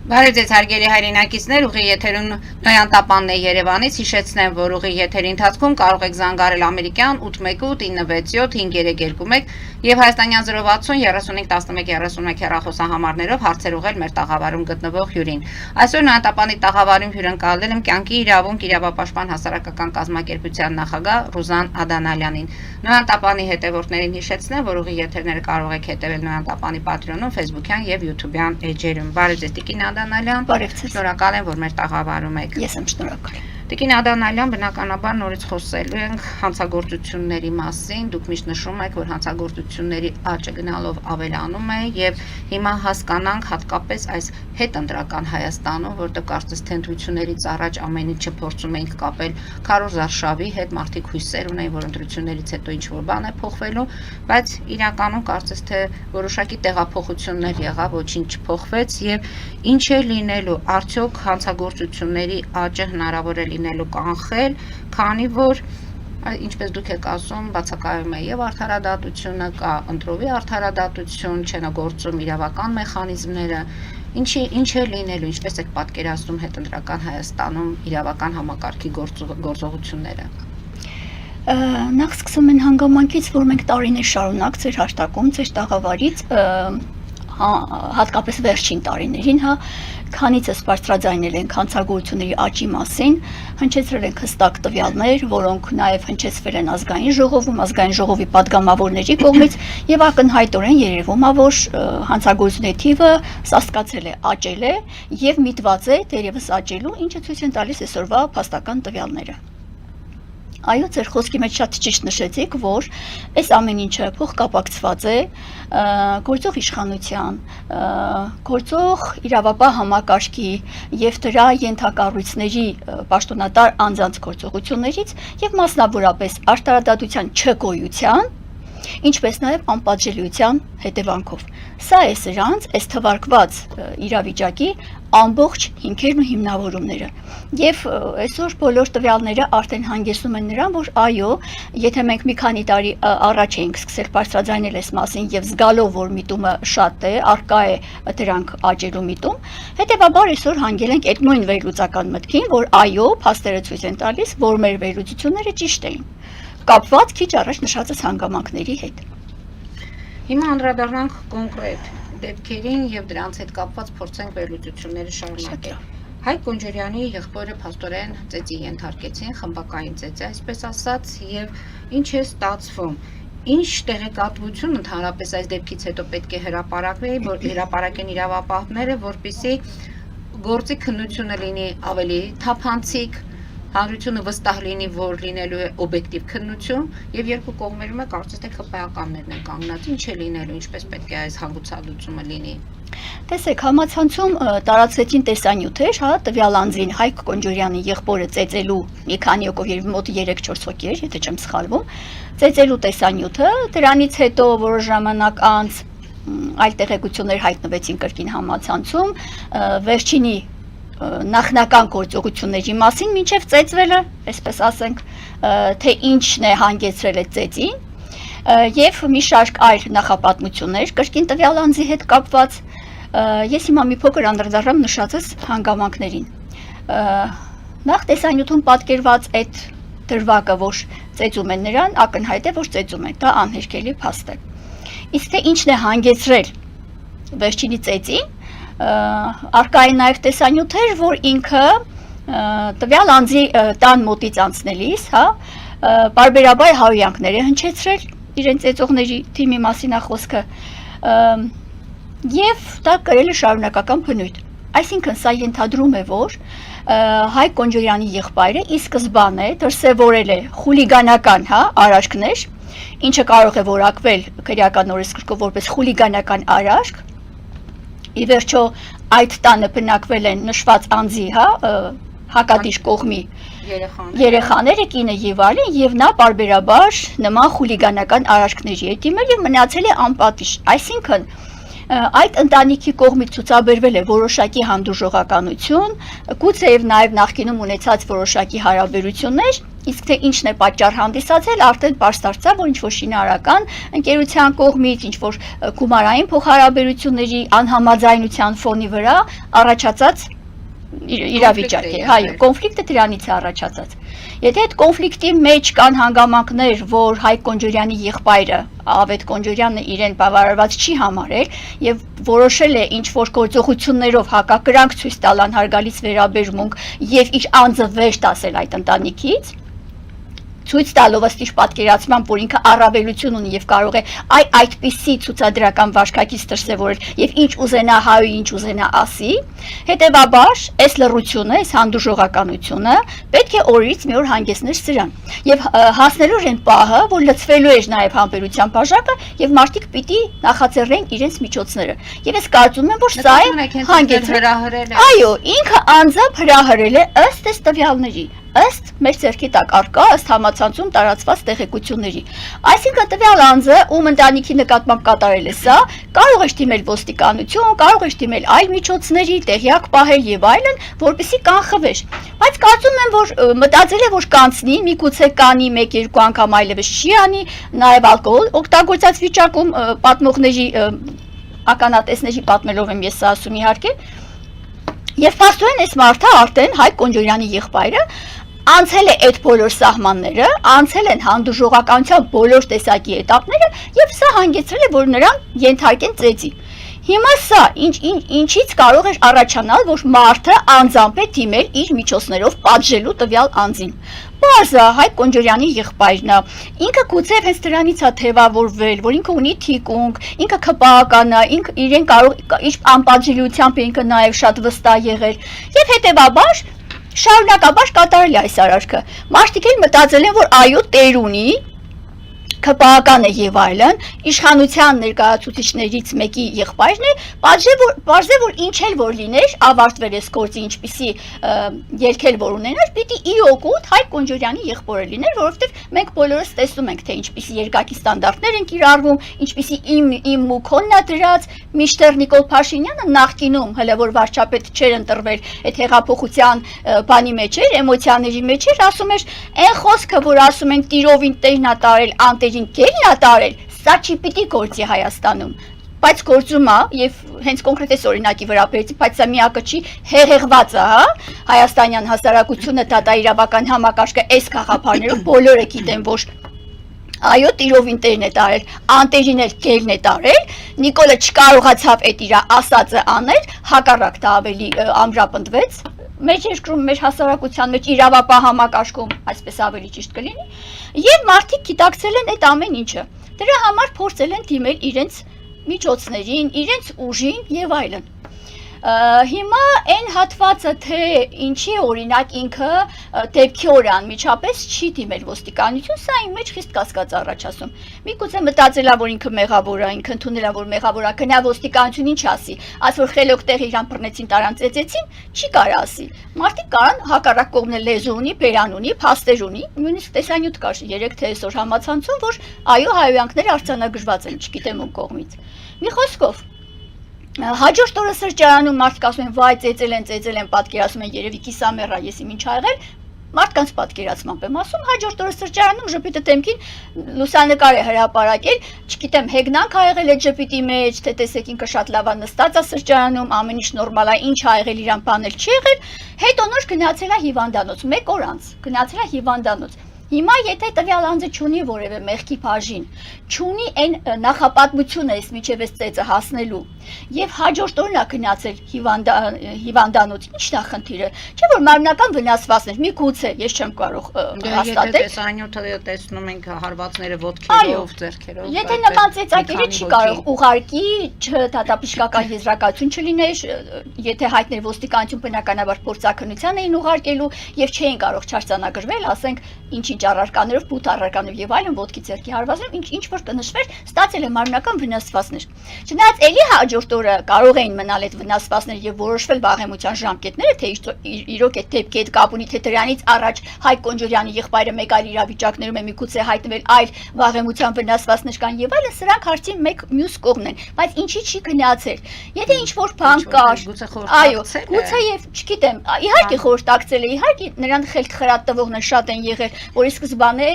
Բարև ձեզ հարգելի հայրենակիցներ, ուղի եթերում Նոյան Տապանն է Երևանից, հիշեցնեմ, որ ուղի եթերի ընթացքում կարող եք զանգարել ամերիկյան 818-967-5321 եւ հայաստանյան 060-35-11-31 հեռախոսահամարներով հարցեր ուղղել մեր տաղավարում գտնվող հյուրին։ Այսօր Նոյան Տապանի տաղավարում հյուրընկալել եմ կյանքի իրավունք իրավապաշտպան հասարակական կազմակերպության նախագահ Ռուզան Ադանալյանին։ Նոյան Տապանի հետևորդներին հիշեցնեմ, որ ուղի եթերները կարող եք հետևել Նոյան Տապանի Patreon-ում, Facebook-յան եւ YouTube-յան էջերում։ Բարև ձեզ Տիկին Ադանալյան, շնորհակալ եմ, որ մեր տաղավարում եք։ Ես եմ շնորհակալ։ Տիկին Ադանալյան, բնականաբար նորից խոսելու ենք հանցագործությունների մասին։ Դուք միշտ նշում եք, որ հանցագործությունների աճը գնալով ավելանում է եւ հիմա հասկանանք հատկապես այս հետընտրական Հայաստանում, որտեղ կարծես թե ընտրություններից առաջ ամեն ինչը փորձում էինք կապել Քարոզ Արշավի հետ, մարդիկ հույսեր ունեին, որ ընտրություններից հետո ինչ-որ բան է փոխվելու, բայց իրականում կարծես թե որոշակի տեղափոխություններ եղավ, ոչինչ չփոխվեց եւ ինչ է լինելու, արդյոք հանցագործությունների աճը հնարավոր է լինելու կանխել, քանի որ ինչպես դուք եք ասում, բացակայում է եւ արդարադատությունը, կա ընտրովի արդարադատություն, չեն գործում իրավական մեխանիզմները, ինչ է լինելու, ինչպես եք պատկերացնում հետընտրական Հայաստանում իրավական համակարգի գործողությունները։ Նախ սկսում են հանգամանքից, որ մենք տարիներ շարունակ ձեր հաշտակում, ձեր տաղավարից հատկապես վերջին տարիներին, քանիցս բարձրաձայնել ենք հանցագործությունների աճի մասին, հնչեցրել ենք հստակ տվյալներ, որոնք նաև հնչեցվել են ազգային ժողովում, ազգային ժողովի պատգամավորների կողմից եւ ակնհայտորեն երևում է, որ հանցագործությունների թիվը սաստկացել է, աճել է եւ միտված է դերևս աճելու, ինչը ցույց են տալիս այսօրվա փաստական տվյալները։ Այո, ձեր խոսքի մեջ շատ ճիշտ նշեցիք, որ այս ամեն ինչը փոխկապակցված է գործող իշխանության, գործող իրավապահ համակարգի եւ դրա ենթակառույցների պաշտոնատար անձանց գործողություններից եւ մասնավորապես արտարադատության չգոյության, ինչպես նաև անպատժելիության հետևանքով։ Սա է սրանց այս թվարկված իրավիճակի ամբողջ հիմքերն ու հիմնավորումները։ Եվ այսօր բոլոր տվյալները արդեն հանգեցնում են նրան, որ այո, եթե մենք մի քանի տարի առաջ էինք սկսել բարձրաձայնել այս մասին եւ զգալով, որ միտումը շատ է, արկա է դրանք աճելու միտում, հետեւաբար այսօր հանգել ենք այդ նույն վերլուծական մտքին, որ այո, փաստերը ցույց են տալիս, որ մեր վերլուծությունները ճիշտ էին, կապված քիչ առաջ նշածս հանգամանքների հետ։ Հիմա անդրադառնանք կոնկրետ դեպքերին եւ դրանց հետ կապված փորձենք վերլուծությունները շարունակել։ Հայկ Կոնջարյանի եղբորը փաստորեն ծեծի ենթարկեցին, խմբակային ծեծի, այսպես ասած, եւ ինչ է ստացվում։ Ինչ տեղեկատվություն ընդհանրապես այս դեպքից հետո պետք է հրապարակվի, որ հրապարակեն իրավապահները, որպեսզի գործի քննությունը լինի ավելի թափանցիկ, հանրությունը վստահ լինի, որ լինելու է օբյեկտիվ քննություն եւ երկու կողմերում է կարծես թե ԿՊԱ-ականներն են կանգնած, ինչ է լինելու, ինչպես պետք է այս հանգուցալուծումը լինի։ Տեսեք, համացանցում տարածվեցին տեսանյութեր, տվյալ անձին Հայկ Կոնջարյանի եղբորը ծեծելու մի քանի հոգով եւ մոտ 3-4 հոգի էր, եթե չեմ սխալվում, ծեծելու տեսանյութը, դրանից հետո որոշ ժամանակ անց այլ տեղեկություններ հայտնվեցին կրկին համացանցում, վերջինի նախնական գործողությունների մասին, մինչև ծեծվելը, այսպես ասենք, թե ինչն է հանգեցրել այդ ծեծին, եւ մի շարք այլ նախապատմություններ կրկին տվյալ անձի հետ կապված, ես հիմա մի փոքր անդրադառնամ նշածս հանգամանքներին։ Նախ տեսանյութում պատկերված այդ դրվագը, որ ծեծում են նրան, ակնհայտ է, որ ծեծում են, դա անհերքելի փաստ է։ Իսկ թե ինչն է հանգեցրել վերջինի ծեծին, արկա է նաև տեսանյութեր, որ ինքը տվյալ անձի տան մոտից անցնելիս, բարբերաբար հայհոյանքներ է հնչեցրել իրեն ծեծողների թիմի մասին է խոսքը, եւ դա կրել է շարունակական բնույթ։ Այսինքն սա ենթադրում է, որ Հայկ Կոնջարյանի եղբայրը ի սկզբանե դրսևորել է խուլիգանական արարքներ, ինչը կարող է որակվել քրեական օրենսգրքով որպես խուլիգանական արարք։ Ի վերջո այդ տանը բնակվել են նշված անձի, հակադիր կողմի երեխաները, կինը եւ այլն, եւ նա բարբերաբար նման խուլիգանական արարքների է դիմել եւ մնացել է անպատիժ։ Այսինքն այդ ընտանիքի կողմից ցուցաբերվել է որոշակի հանդուրժողականություն, գուցեև նաև նախկինում ունեցած որոշակի հարաբերություններ Իսկ թե ինչն է պատճառ հանդիսացել, արդեն պարզ դարձավ, որ ինչ-որ շինարարական ընկերության կողմից, ինչ-որ գումարային փոխհարաբերությունների անհամաձայնության ֆոնի վրա առաջացած իրավիճակ է, այո, կոնֆլիկտը դրանից է առաջացած։ Եթե այդ կոնֆլիկտի մեջ կան հանգամանքներ, որ Հայկ Կոնջորյանի եղբայրը Ավետ Կոնջորյանը իրեն բավարարված չի համարել եւ որոշել է ինչ-որ գործողություններով հակակրանք ցույց տալ անհարգալից վերաբերմունք եւ իր անձը վեր տասել այդ ընտանիքից, ցույց տալով ըստ իր պատկերացման, որ ինքը առավելություն ունի եւ կարող է այդպիսի ցուցադրական վարքագիծ դրսեւորել եւ ինչ ուզենա հայ, ինչ ուզենա ասի, հետեւաբար այս լռությունը, այս հանդուրժողականությունը պետք է օրից մի օր հանգեցներ սրան եւ հասնելու են պահը, որ լցվելու է նաեւ համբերության բաժակը եւ մարդիկ պիտի նախաձեռնեն իրենց միջոցները եւ ես կարծում եմ, որ սա է հանգեցրել։ Այո, ինքը անձամբ հրահրել է ըստ այս տվյալների, ըստ մեր ձեռքի տակ առկա, ըստ համացանցում տարածված տեղեկությունների։ Այսինքն տվյալ անձը, ում ընտանիքի նկատմամբ կատարել է սա, կարող է դիմել ոստիկանություն, կարող է դիմել այլ միջոցների, տեղյակ պահել եւ այլն, որպեսզի կանխվեր։ Բայց կարծում եմ, որ մտածել է, որ կանցնի, միգուցե կանի 1-2 անգամ այլևս չի անի, նաեւ ալկոհոլ օգտագործած վիճակում պատմողների ականատեսների պատմելով եմ ես սա ասում իհարկե։ Եվ փաստորեն այս մարդը արդեն Հայկ Կոնջորյանի եղբայրը անցել է այդ բոլոր սահմանները, անցել են հանդուրժողականության բոլոր տեսակի էտապները եւ սա հանգեցրել է, որ նրան ենթարկեն ծեծի։ Հիմա սա ինչից կարող էր առաջանալ, որ մարդը անձամբ է դիմել իր միջոցներով պատժելու տվյալ անձին։ Բարձա Հայկ Կոնջորյանի եղբայրն է, ինքը գուցե հենց դրանից է թևավորվել, որ ինքը ունի թիկունք, ինքը քպական է, ինքը իրեն կարող իր անպատժելիությամբ ինքը նաև շատ վստահ եղել եւ հետեւաբար շարունակաբար կատարել է այս արարքը։ Մարդիկ էլ մտածել են, որ այո, տեր ունի, քպական է եւ այլն, իշխանության ներկայացուցիչներից մեկի եղբայրն է, բարձր որ ինչ էլ որ լիներ, ավարտվել էս գործի ինչպիսի երկել որ ունենար, պիտի իր օգուտ Հայկ Կոնջորյանի եղբորը լիներ, որովհետեւ մենք բոլորս տեսնում ենք, թե ինչպիսի երկակի ստանդարտներ են կիրառվում, ինչպիսի իմ մուքոնն է դրած, միշտեր Նիկոլ Փաշինյանը նախկինում, հələ որ վարչապետ չէր ընտրվել, այդ հեղափոխության բանի մեջ էր, էմոցիաների մեջ էր, ասում էր, այն խոսքը, որ ասում են տիրովին տերն է տարել, անտերին կերն է տարել, սա չի պիտի գործի Հայաստանում, բայց գործում է եւ հենց կոնկրետ այս օրինակի վրա բերեցի, բայց սա միակը չի, հեղեղված է, հա, հայաստանյան հասարակությունը, դատաիրավական համակարգը այս գաղափարներով բոլորը գիտեն, որ այո, տիրովին տերն է տարել, անտերին էլ կերն է տարել, Նիկոլը չկարողացավ այդ իր ասածը անել, հակառակ դա ավելի ամրապնդվեց մեր երկրում, մեր հասարակության մեջ իրավապահ համակարգում, այսպես ավելի ճիշտ կլինի, եւ մարդիկ գիտակցել են այդ ամեն ինչը։ Դրա համար փորձել են դիմել իրենց միջոցներին, իրենց ուժին եւ այլն։ Հիմա այն հատվածը, թե ինչի օրինակ ինքը դեպքի օրը անմիջապես չի դիմել ոստիկանություն, սա իմ մեջ խիստ կասկած առաջացում։ Միգուցե մտածելա, որ ինքը մեղավոր է, ինքը ընդունելա, որ մեղավոր է, գնա ոստիկանություն ինչ ասի, ասի որ խելոք տեղը իրան բռնեցին, տարան ծեծեցին, չի կարա ասի։ Մարդիկ կարան հակառակ կողմն լեզու ունի, բերան ունի, փաստեր ունի, նույնիսկ տեսանյութ կար 3 թե այսօր համացանցում, որ այո, հայոյանքները արձանագրված են, չգիտեմ ում կողմից։ Մի խոսքով հաջորդ օրը սրճարանում մարդիկ ասում են վայ ծեծել են, պատկերացում են երևի կիսամեռա, ես իմ ինչ ա եղել, մարդկանց պատկերացմամբ եմ ասում, հաջորդ օրը սրճարանում ժպիտը դեմքին լուսանկար է հրապարակել, չգիտեմ, հեգնանք ա եղել այդ ժպիտի մեջ, թե տեսեք ինքը շատ լավ է նստած է սրճարանում, ամեն ինչ նորմալ է, ինչ ա եղել իրան բանել չի եղել, հետո նոր գնացել է հիվանդանոց, 1 օր անց գնացել է հիվանդանոց։ Հիմա եթե տվյալ անձը չունի որևէ մեղքի բաժին, չունի այն նախապատմությունը այս միջև այս ծեծը հասնելու եւ հաջորդ օրն է գնացել հիվանդանոց, ի՞նչն է խնդիրը, չէ՞ որ մարմնական վնասվածքներ, միգուցե ես չեմ կարող հաստատել։ Եթե տեսանյութը տեսնում ենք հարվածները ոտքերով, ձեռքերով։ Եթե նման ծեծակերը չի կարող ուղարկի դատապիշկական եզրակացություն չլիներ, եթե հայտներ ոստիկանություն բնականաբար փորձաքննության էին ուղարկելու եւ չէին կարող չարցանագրվել, ասենք ինչ առարկաներով, բութ առարկաներով եւ այլն ոտքի ձեռքի հարվածներով ինչ որ կնշվեր, ստացել է մարմնական վնասվածքներ։ Չնայած էլի հաջորդ օրը կարող էին մնալ այդ վնասվածքները եւ որոշվել վաղեմության ժամկետները, թե իրոք այդ դեպքի հետ կապ ունի, թե դրանից առաջ Հայկ Կոնջորյանի եղբայրը մեկ այլ իրավիճակներում է միգուցե հայտնվել այլ վաղեմության վնասվածքներ կան եւ այլն, սրանք հարցի մեկ մյուս կողմն են, բայց ինչի չի գնացել։ Եթե ինչ որ բան կար, այո, գուցե եւ չգիտեմ, իհարկե խորհրդակցել է, իհարկե նրան խելք խրատ տվողներ շատ են եղել, որ ի սկզբանե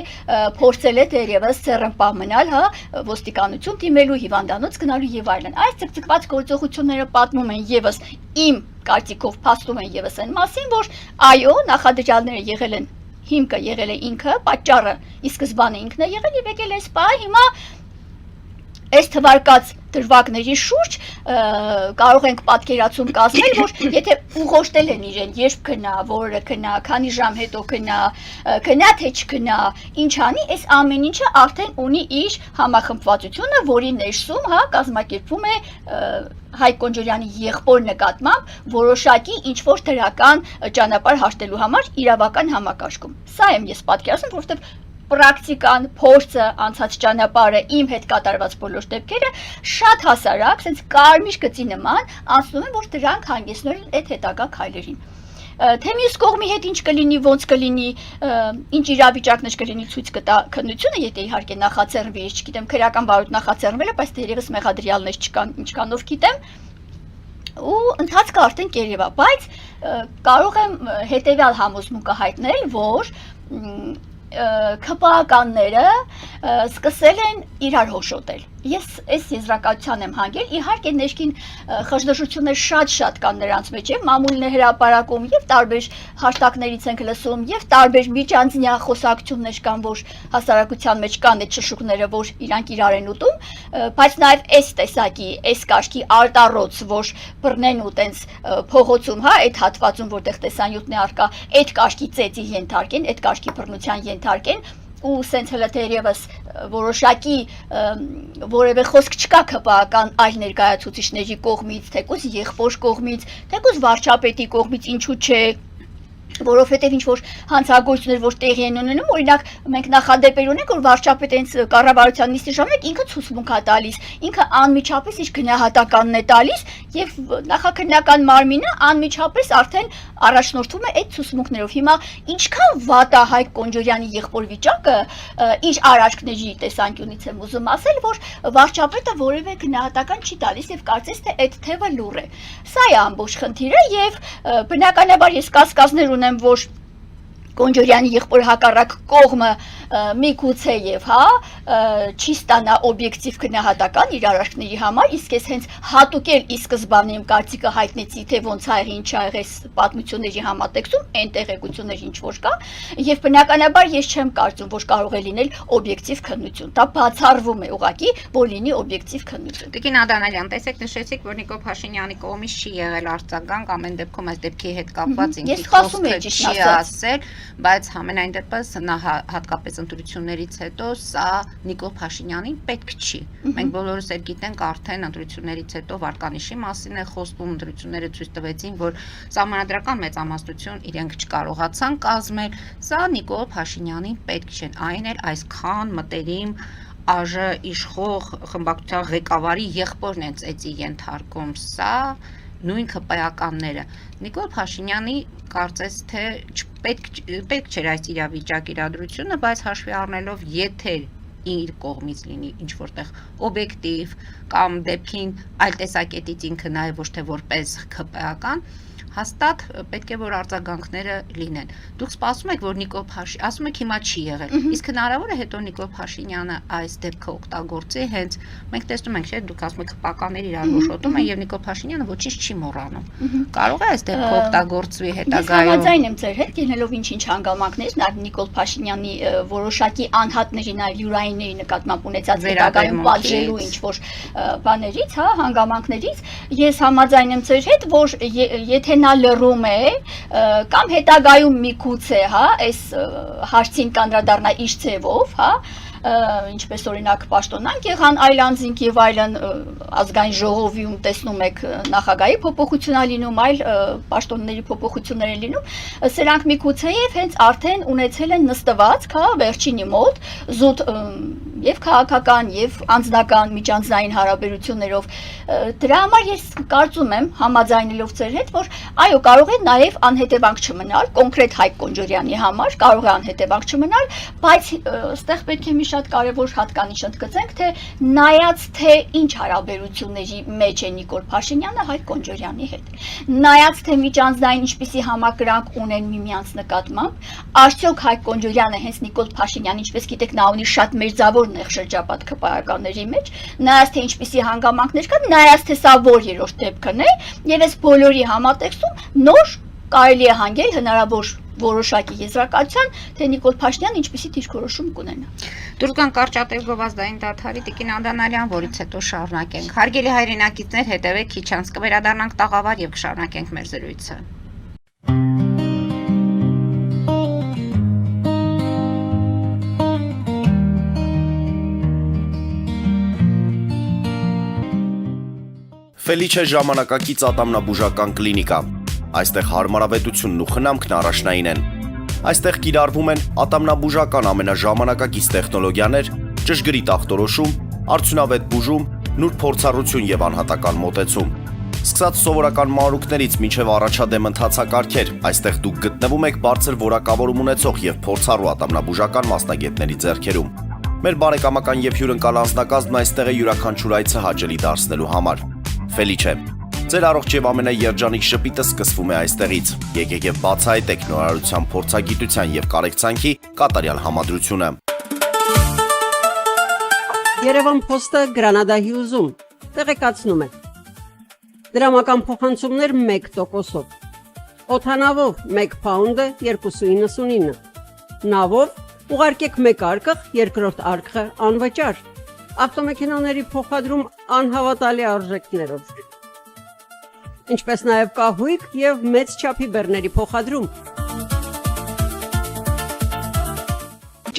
փորձել է դերևս ցերմպահ մնալ, հա, ոստիկանություն դիմելու, հիվանդանոց գնալու եւ այլն։ Այս ցկցկված գործողությունները պատմում են եւս իմ կարծիքով փաստում են եւս այն մասին, որ այո, նախադրյալները եղել են հիմքը եղել է ինքը, պատճառը ի սկզբանե ինքն է եղել եւ եկել է սպա, հիմա այս թվարկած դրվագների շուրջ կարող ենք պատկերացում կազմել, որ եթե ուղղորդել են իրեն, երբ գնա, որը գնա, քանի ժամ հետո գնա, գնա թե չգնա, ինչ անի, այս ամեն ինչը արդեն ունի իր համախմբվածությունը, որի ներսում, հա, կազմակերպվում է Հայկ Կոնջորյանի եղբոր նկատմամբ որոշակի ինչ-որ դրական ճանապարհ հաշտելու համար իրավական համակարգում։ Սա եմ ես պատկերացնում, որովհետև պրակտիկան, փորձը, անցած ճանապարհը, իմ հետ կատարված բոլոր դեպքերը շատ հասարակ, sense կարմիր գծի նման անցնում են, որ դրանք հանգեցնում են այդ հետագա քայլերին։ Թե մյուս կողմի հետ ինչ կլինի, ոնց կլինի, ինչ իրավիճակներ կլինի ցույց կտա քննությունը, եթե իհարկե նախաձեռնվի, ես չգիտեմ, քրեական վարույթ նախաձեռնվել է, բայց դերևս մեղադրյալներ չկան, ինչքանով գիտեմ, ու ընթացքը արդեն կերևա, բայց կարող եմ հետևյալ համոզմունքը հայտնել, որ ՔՊԱ-ականները սկսել են իրար հոշոտել։ Ես այս եզրակացության եմ հանգել, իհարկե ներքին խժդժություններ շատ կան նրանց մեջ, եւ մամուլն է հրապարակում, եւ տարբեր հաշտակներից ենք լսում, եւ տարբեր միջանձնյա խոսակցություններ կան, որ հասարակության մեջ կան այդ շշուկները, որ իրանք իրար են ուտում, բայց նաեւ այս տեսակի, այս կարգի արտառոց, որ բռնեն ու տենց փողոցում, հա, այդ հատվածում, որտեղ տեսանյութն է արկա, այդ կարգի ծեծի ենթարկեն, այդ կարգի բռնության ենթարկեն, ու սենց հələ թերևս որոշակի որևէ խոսք չկա ԿՊԱ-ական այլ ներկայացուցիչների կողմից, թեկուզ եղբոր կողմից, թեկուզ վարչապետի կողմից, ինչու՞ չէ, որովհետև ինչ որ հանցագործություններ որ տեղի են ունենում, օրինակ մենք նախադեպեր ունենք, որ վարչապետը հենց կառավարության նիստի ժամանակ ինքը ցուցմունք է տալիս, ինքը անմիջապես իր գնահատականն է տալիս եւ նախաքննական մարմինը անմիջապես արդեն առաջնորդվում է այդ ցուցմունքներով։ Հիմա ինչքան վատ է Հայկ Կոնջորյանի եղբոր վիճակը, իր արարքների տեսանկյունից եմ ուզում ասել, որ վարչապետը որևէ գնահատական չի տալիս եւ կարծես թե այդ թեւը լուռ է։ Սա է ամբողջ խնդիրը եւ բնականաբար ես կասկածներ ունեմ, որ Կոնջորյանի եղբոր հակառակ կողմը միգուցեև, հա, չի ստանա օբյեկտիվ գնահատական իր արարքների համար, իսկ ես հենց հատուկել ի սկզբանե իմ կարծիքը հայտնեցի, թե ոնց ա եղել, ինչ ա եղել պատմությունների համատեքստում, այն տեղեկություններ ինչ որ կա, եւ բնականաբար ես չեմ կարծում, որ կարող է լինել օբյեկտիվ քննություն։ Դա բացառվում է ուղղակի, որ լինի օբյեկտիվ քննություն։ Տիկին Ադանալյան, տեսեք, նշեցիք, որ Նիկոլ Փաշինյանի կողմից չի եղել արձագանք, ամեն դեպքում այս դեպքի հետ կապված ինքի խոսքը չի ասել, բայց համենայն դեպս նա հատկապես ընտրություններից հետո սա Նիկոլ Փաշինյանին պետք չի։ Մենք բոլորս էլ գիտենք արդեն ընտրություններից հետո վարկանիշի մասին է խոսվում, ընտրությունները ցույց տվեցին, որ սահմանադրական մեծամասնություն իրենք չկարողացան կազմել, սա Նիկոլ Փաշինյանին պետք չէ, այն էլ այսքան մտերիմ ԱԺ իշխող խմբակցության ղեկավարի եղբորն են ծեծի ենթարկում, սա նույն ԿՊԱ-ականները։ Նիկոլ Փաշինյանի կարծես թե պետք չէր այս իրավիճակը, բայց հաշվի առնելով, եթե իր կողմից լինի ինչ որտեղ օբյեկտիվ կամ դեպքին այլ տեսակետից ինքը նաև ոչ թե որպես ԿՊԱ-ական, հաստատ պետք է որ արձագանքները լինեն։ Դուք սպասում եք, որ Նիկոլ Փաշինյանը, ասում եք հիմա չի եղել, իսկ հնարավոր է հետո Նիկոլ Փաշինյանը այս դեպքը օգտագործի, հենց մենք տեսնում ենք, չէ՞, դուք ասում եք ԿՊԱ-ականները իրար հոշոտում են եւ Նիկոլ Փաշինյանը ոչինչ չի մոռանում։ Կարող է այս դեպքը օգտագործվի հետագայում։ Ես համաձայն եմ ձեր հետ, ելնելով ինչ-ինչ հանգամանքներ, նաեւ Նիկոլ Փաշինյանի որոշակի անհատների, նաեւ յուրայինների նկատմամբ ունեցած հետագայում պատժելու ինչ որ բաներից, հա, հանգամանքներից, ես համաձայն եմ ձեր հետ, որ եթե նա լռում է կամ հետագայում միգուցե, հա, այս հարցին կանդրադառնա իր ձևով, հա, ինչպես օրինակ պաշտոնանկ եղան այլ անձինք եւ այլն ազգային ժողովում տեսնում եք նախագահի փոփոխություն ա լինում, այլ պաշտոնների փոփոխություններ են լինում, սրանք միգուցեև հենց արդեն ունեցել են նստվածք, հա, վերջինի մոտ զուտ եւ քաղաքական եւ անձնական միջանձնային հարաբերություններով դրա համար ես կարծում եմ համաձայնելով ձեր հետ որ այո կարող է նաեւ անհետևանք չմնալ կոնկրետ Հայկ Կոնջորյանի համար կարող է անհետևանք չմնալ բայց այստեղ պետք է մի շատ կարեւոր հատկանիշ ընդգծենք թե նայած թե ինչ հարաբերությունների մեջ է Նիկոլ Փաշինյանը Հայկ Կոնջորյանի հետ նայած թե միջանձնային ինչպիսի համակրանք ունեն միմյանց նկատմամբ արդյոք Հայկ Կոնջորյանը հենց Նիկոլ Փաշինյանը ինչպես գիտեք նա ունի շատ մերձավոր նեղ շրջապատ քպայականների մեջ նայած թե ինչպիսի հանգամանքներ կան նայած թե սա որ երրորդ դեպքն է եւ այս բոլորի համատեքստում նոր կարելի է հանգել հնարավոր որոշակի եզրակացության թե Նիկոլ Փաշինյանը ինչպիսի դիրքորոշում կունենա Դուրս գան կարճատև գովազդային դադարի Տիկին Անդանալյան որից հետո շարունակենք հարգելի հայրենակիցներ հետևեք քիչ անց կվերադառնանք տաղավար եւ կշարունակենք մեր զրույցը Ֆելիչե ժամանակակից ատամնաբուժական կլինիկա։ Այստեղ հարմարավետությունն ու խնամքն առաջնային են։ Այստեղ կիրառվում են ատամնաբուժական ամենաժամանակակից տեխնոլոգիաներ, ճշգրիտ ախտորոշում, արդյունավետ բուժում, նուրբ փորձառություն եւ անհատական մոտեցում։ Սկսած սովորական մանրուքներից մինչև առաջադեմ ընթացակարգեր, այստեղ դուք գտնվում եք բարձր որակավորում ունեցող եւ փորձառու ատամնաբուժական մասնագետների ձեռքերում։ Մեր բարեկամական եւ հյուրընկալ անձնակազմն այստեղ է յուրաքանչյուր այցը հաճելի դարձնելու համար։ Ֆելիչե, ձեր առողջ եւ ամենաերջանիկ շպիտը սկսվում է այստեղից։ Եկեք եւ բացահայտեք նորարարության փորձագիտության եւ կարեկցանքի կատարյալ համադրությունը։ Երևան Փոստը Գրանադա Հյուզում տեղեկացնում է։ Դրամական փոխանցումներ 1%-ով։ Օդանավով 1 փաունդը 2.99։ Նավով ուղարկեք 1 արկղ, երկրորդ արկղը անվճար։ Ավտոմեքենաների փոխադրում անհավատալի արժեքներով։ Ինչպես նաև կահույք եւ մեծ չափի բեռների փոխադրում։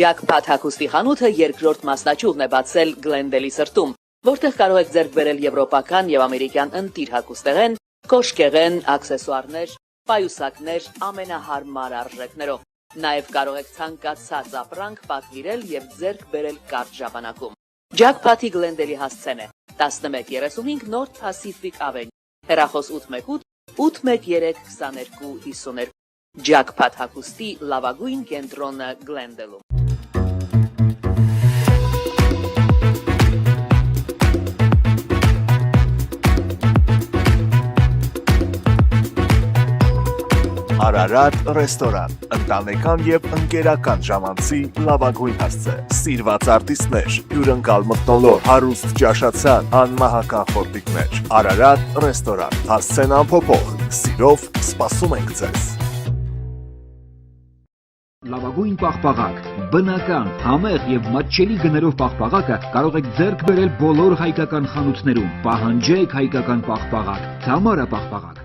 Jackpot հագուստի խանութը երկրորդ մասնաճյուղն է բացել Գլենդելի սրտում, որտեղ կարող եք ձեռք բերել եվրոպական եւ ամերիկյան ընտիր հագուստեղեն, կոշկեղեն, աքսեսուարներ, պայուսակներ ամենահարմար արժեքներով։ Նաև կարող եք ցանկացած ապրանք պատվիրել եւ ձեռք բերել կարճ ժամանակում։ Jackpot-ի Գլենդելի հասցեն է 1135 North Pacific Avenue, հեռախոս 818 813 2252 Jackpot հագուստի լավագույն կենտրոնը Գլենդելում։ Արարատ ռեստորան, ընտանեկան եւ ընկերական ժամանցի լավագույն հասցե, սիրված արտիստներ, հյուրընկալ մթնոլորտ, հարուստ ճաշացան, անմահական խորտիկներ, Արարատ ռեստորան, հասցեն անփոփոխ, սիրով սպասում ենք ձեզ։ Լավագույն պաղպաղակ, բնական, համեղ եւ մատչելի գներով պաղպաղակը կարող եք ձեռք բերել բոլոր հայկական խանութներում։ Պահանջեք հայկական պաղպաղակ, Թամարա պաղպաղակ։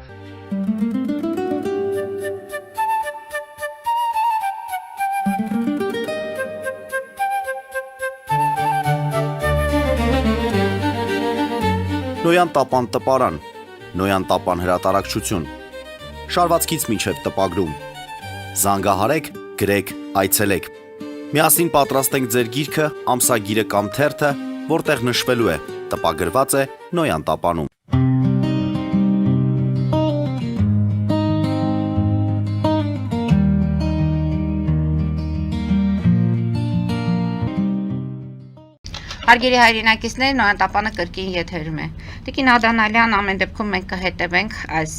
Նոյան տապան տպարան, Նոյան տապան հրատարակչություն, շարվածքից մինչև տպագրում, զանգահարեք, գրեք, այցելեք, միասին պատրաստենք ձեր գիրքը, ամսագիրը կամ թերթը, որտեղ նշվելու է, տպագրված է Նոյան տապանում։ Հարգելի հայրենակիցներ, Նոյան տապանը կրկին եթերում է։ Տիկին Անդանալյան, ամեն դեպքում մենք կհետևենք այս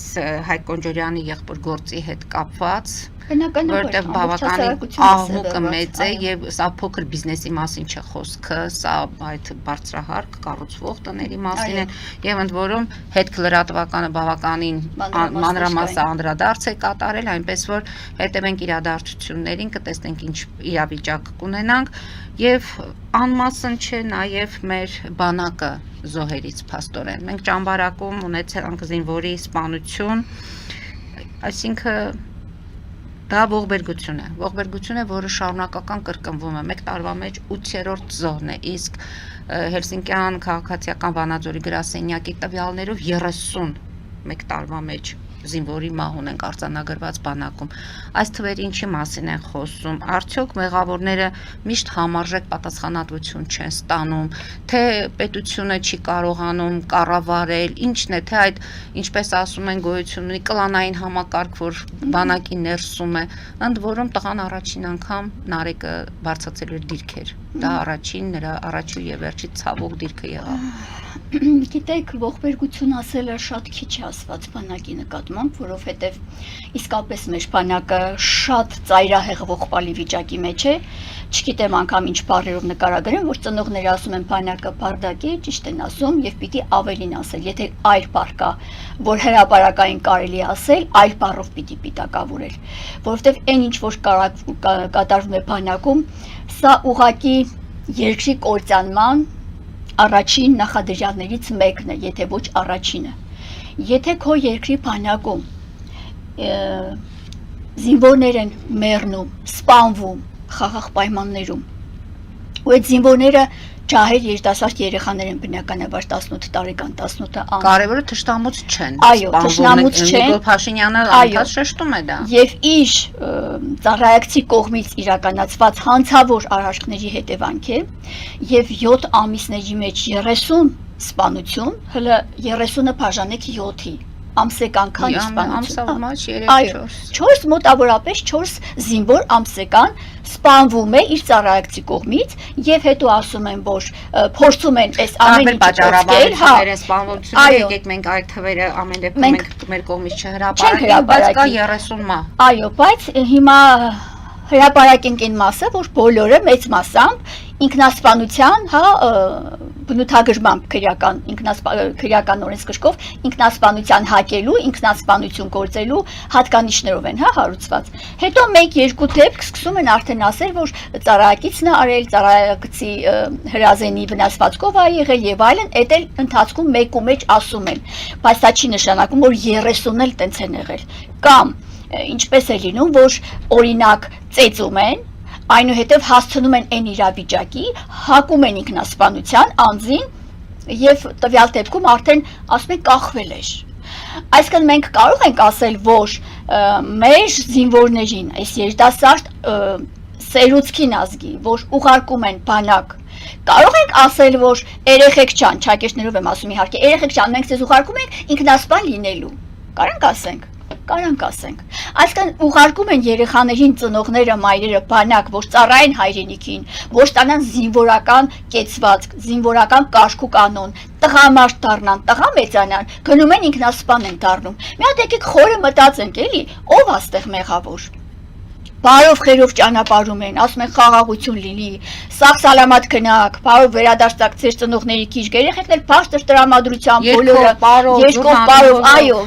Հայկ Կոնջորյանի եղբոր գործի հետ կապված, որտեղ բավականին աղմուկը մեծ է եւ սա փոքր բիզնեսի մասին չէ խոսքը, սա այդ բարձրահարկ կառուցվող տների մասին է եւ ընդ որում հետքլրատվականը բավականին մանրամասը անդրադարձ է կատարել, այնպես որ հետևենք իրադարձություններին, կտեսնենք ինչ իրավիճակ կունենանք եւ անմասն չէ նաեւ մեր բանակը զոհերից փաստորեն։ Մենք ճամբարակում ունեցանք զինվորի սպանություն, այսինքն դա ողբերգություն է, որը շարունակական կրկնվում է։ Մեկ տարվա մեջ 8-րդ զոհն է, իսկ Հելսինկյան քաղաքացիական Վանաձորի գրասենյակի տվյալներով 30 մեկ տարվա մեջ զինվորի մահ ունենք արձանագրված բանակում։ Այս թվերը ինչի մասին են խոսում։ Արդյոք մեղավորները միշտ համարժեք պատասխանատվություն չեն ստանում, թե պետությունը չի կարողանում կառավարել, ինչն է, թե այդ, ինչպես ասում են, գոյություն ունի կլանային համակարգ, որ բանակի ներսում է, ընդ որում տղան առաջին անգամ Նարեկը բարձրացել էր դիրքեր։ Դա նրա առաջին եւ վերջի ցավոք դիրքը եղավ։ Գիտեք, ողբերգություն ասելը շատ քիչ է ասված բանակի նկատմամբ, որովհետև իսկապես մեր բանակը շատ ծայրահեղ ողբալի վիճակի մեջ է։ Չգիտեմ անգամ ինչ բառերով նկարագրեմ, որ ծնողները ասում են բանակը բարդակ է, ճիշտ են ասում եւ պիտի ավելին ասել։ Եթե այլ բառ կա, որ հրապարակային կարելի ասել, այլ բառով պիտի պիտակավորել, որովհետև այն ինչ որ կատարվում է բանակում, սա ուղղակի երկրի կործանման առաջին նախադրյալներից մեկն է, եթե ոչ առաջինը։ Եթե քո երկրի բանակում զինվորներ են մեռնում, սպանվում խաղաղ պայմաններում, ու այդ զինվորները ջահել երիտասարդ երեխաներ են բնականաբար 18 տարեկան, 18 ամս։ Կարևորը թշնամուց չեն։ Այո, թշնամուց չեն։ Նիկոլ Փաշինյանը անդադ շեշտում է դա։ Եվ իր ծառայակցի կողմից իրականացված հանցավոր արարքների հետևանք է, եւ 7 ամիսների մեջ 30 սպանություն, հələ 30-ը բաժանեք 7-ի, ամսեկան քանի սպանություն։ Այո, 4 մոտավորապես 4 զինվոր ամսեկան սպանվում է իր ծառայակցի կողմից եւ հետո ասում են, որ փորձում են այս ամեն ինչը պատճառաբանությունները սպանությունները, եկեք մենք այդ թվերը ամեն դեպքում մենք մեր կողմից չհրապարակենք, բայց կա 30 մահ։ Այո, բայց հիմա հրապարակենք այն մասը, որ բոլորը մեծ մասամբ ինքնասպանության, բնութագրմամբ քրեական օրենսգրքով ինքնասպանության հակելու, ինքնասպանություն գործելու հատկանիշներով են հարուցված։ Հետո 1-2 դեպք սկսում են արդեն ասել, որ ծառայակիցն է արել, ծառայակցի հրազենի վնասվածքով է եղել եւ այլն, այդ էլ ընթացքում մեկու մեջ ասում են, բայց դա չի նշանակում, որ 30-ն էլ տենց են եղել։ Կամ ինչպես է լինում, որ օրինակ ծեծում են, այնուհետև հասցնում են այն իրավիճակի, հակում են ինքնասպանության անձին եւ տվյալ դեպքում արդեն ասում են կախվել էր։ Այսինքն մենք կարող ենք ասել, որ մեր զինվորներին, այս երիտասարդ սերուցքին ազգի, որ ուղարկում են բանակ, կարող ենք ասել, որ երեխեք չան, ճակերտներով եմ ասում իհարկե, երեխեք չան, մենք ձեզ ուղարկում ենք ինքնասպան լինելու։ Կարանք ասենք։ Կարանք ասենք, այսինքն ուղարկում են երեխաներին ծնողները, մայրերը բանակ, որ ծառայեն հայրենիքին, որ ստանան զինվորական կեցվածք, զինվորական կարգ ու կանոն, տղամարդ դառնան, տղա մեծանան, գնում են ինքնասպան են դառնում։ Մի հատ եկեք խորը մտածենք, էլի, ով է ստեղ մեղավոր։ Բարով խերով ճանապարհում են, ասում են խաղաղություն լինի, սաղ սալամատ գնաք, բարով վերադարձակ ձեր ծնողների քիչ, երեխեքն էլ բարձր տրամադրությամբ բոլորը, երկով բարով, այո,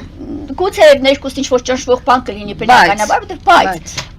գուցե ներկուս ինչ-որ ճնշվող բան կլինի բնականաբար,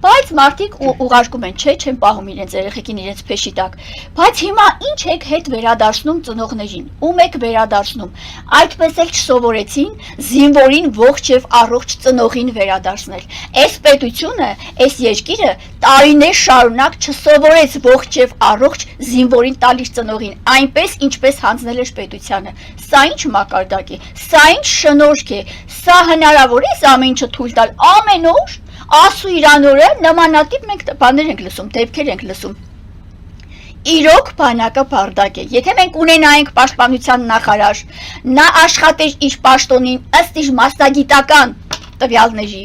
բայց մարդիկ ուղարկում են, չեն պահում իրենց երեխեքին իրենց փեշի տակ, բայց հիմա ինչ եք հետ վերադարձնում ծնողներին, ում եք վերադարձնում, այդպես էլ չսովորեցին զինվորին ողջ եւ առողջ ծնողին վերադարձնել, այս պետությունը, այս երկիրը տարիներ շարունակ չսովորեց ողջ եւ առողջ զինվորին տալիս ծնողին, այնպես ինչպես հանձնել էր պետությանը, սա ինչ մակարդակ է, սա ինչ շնորհք է, սա հնարավոր է ամեն ինչը թույլ տալ ամեն օր ասու իրանորը նմանատիպ մենք բաներ ենք լսում, դեպքեր ենք լսում։ Իրոք բանակը բարդակ է։ Եթե մենք ունենայինք պաշտպանության նախարար, նա աշխատեր իր պաշտոնին ըստ իր մասնագիտական տվյալների,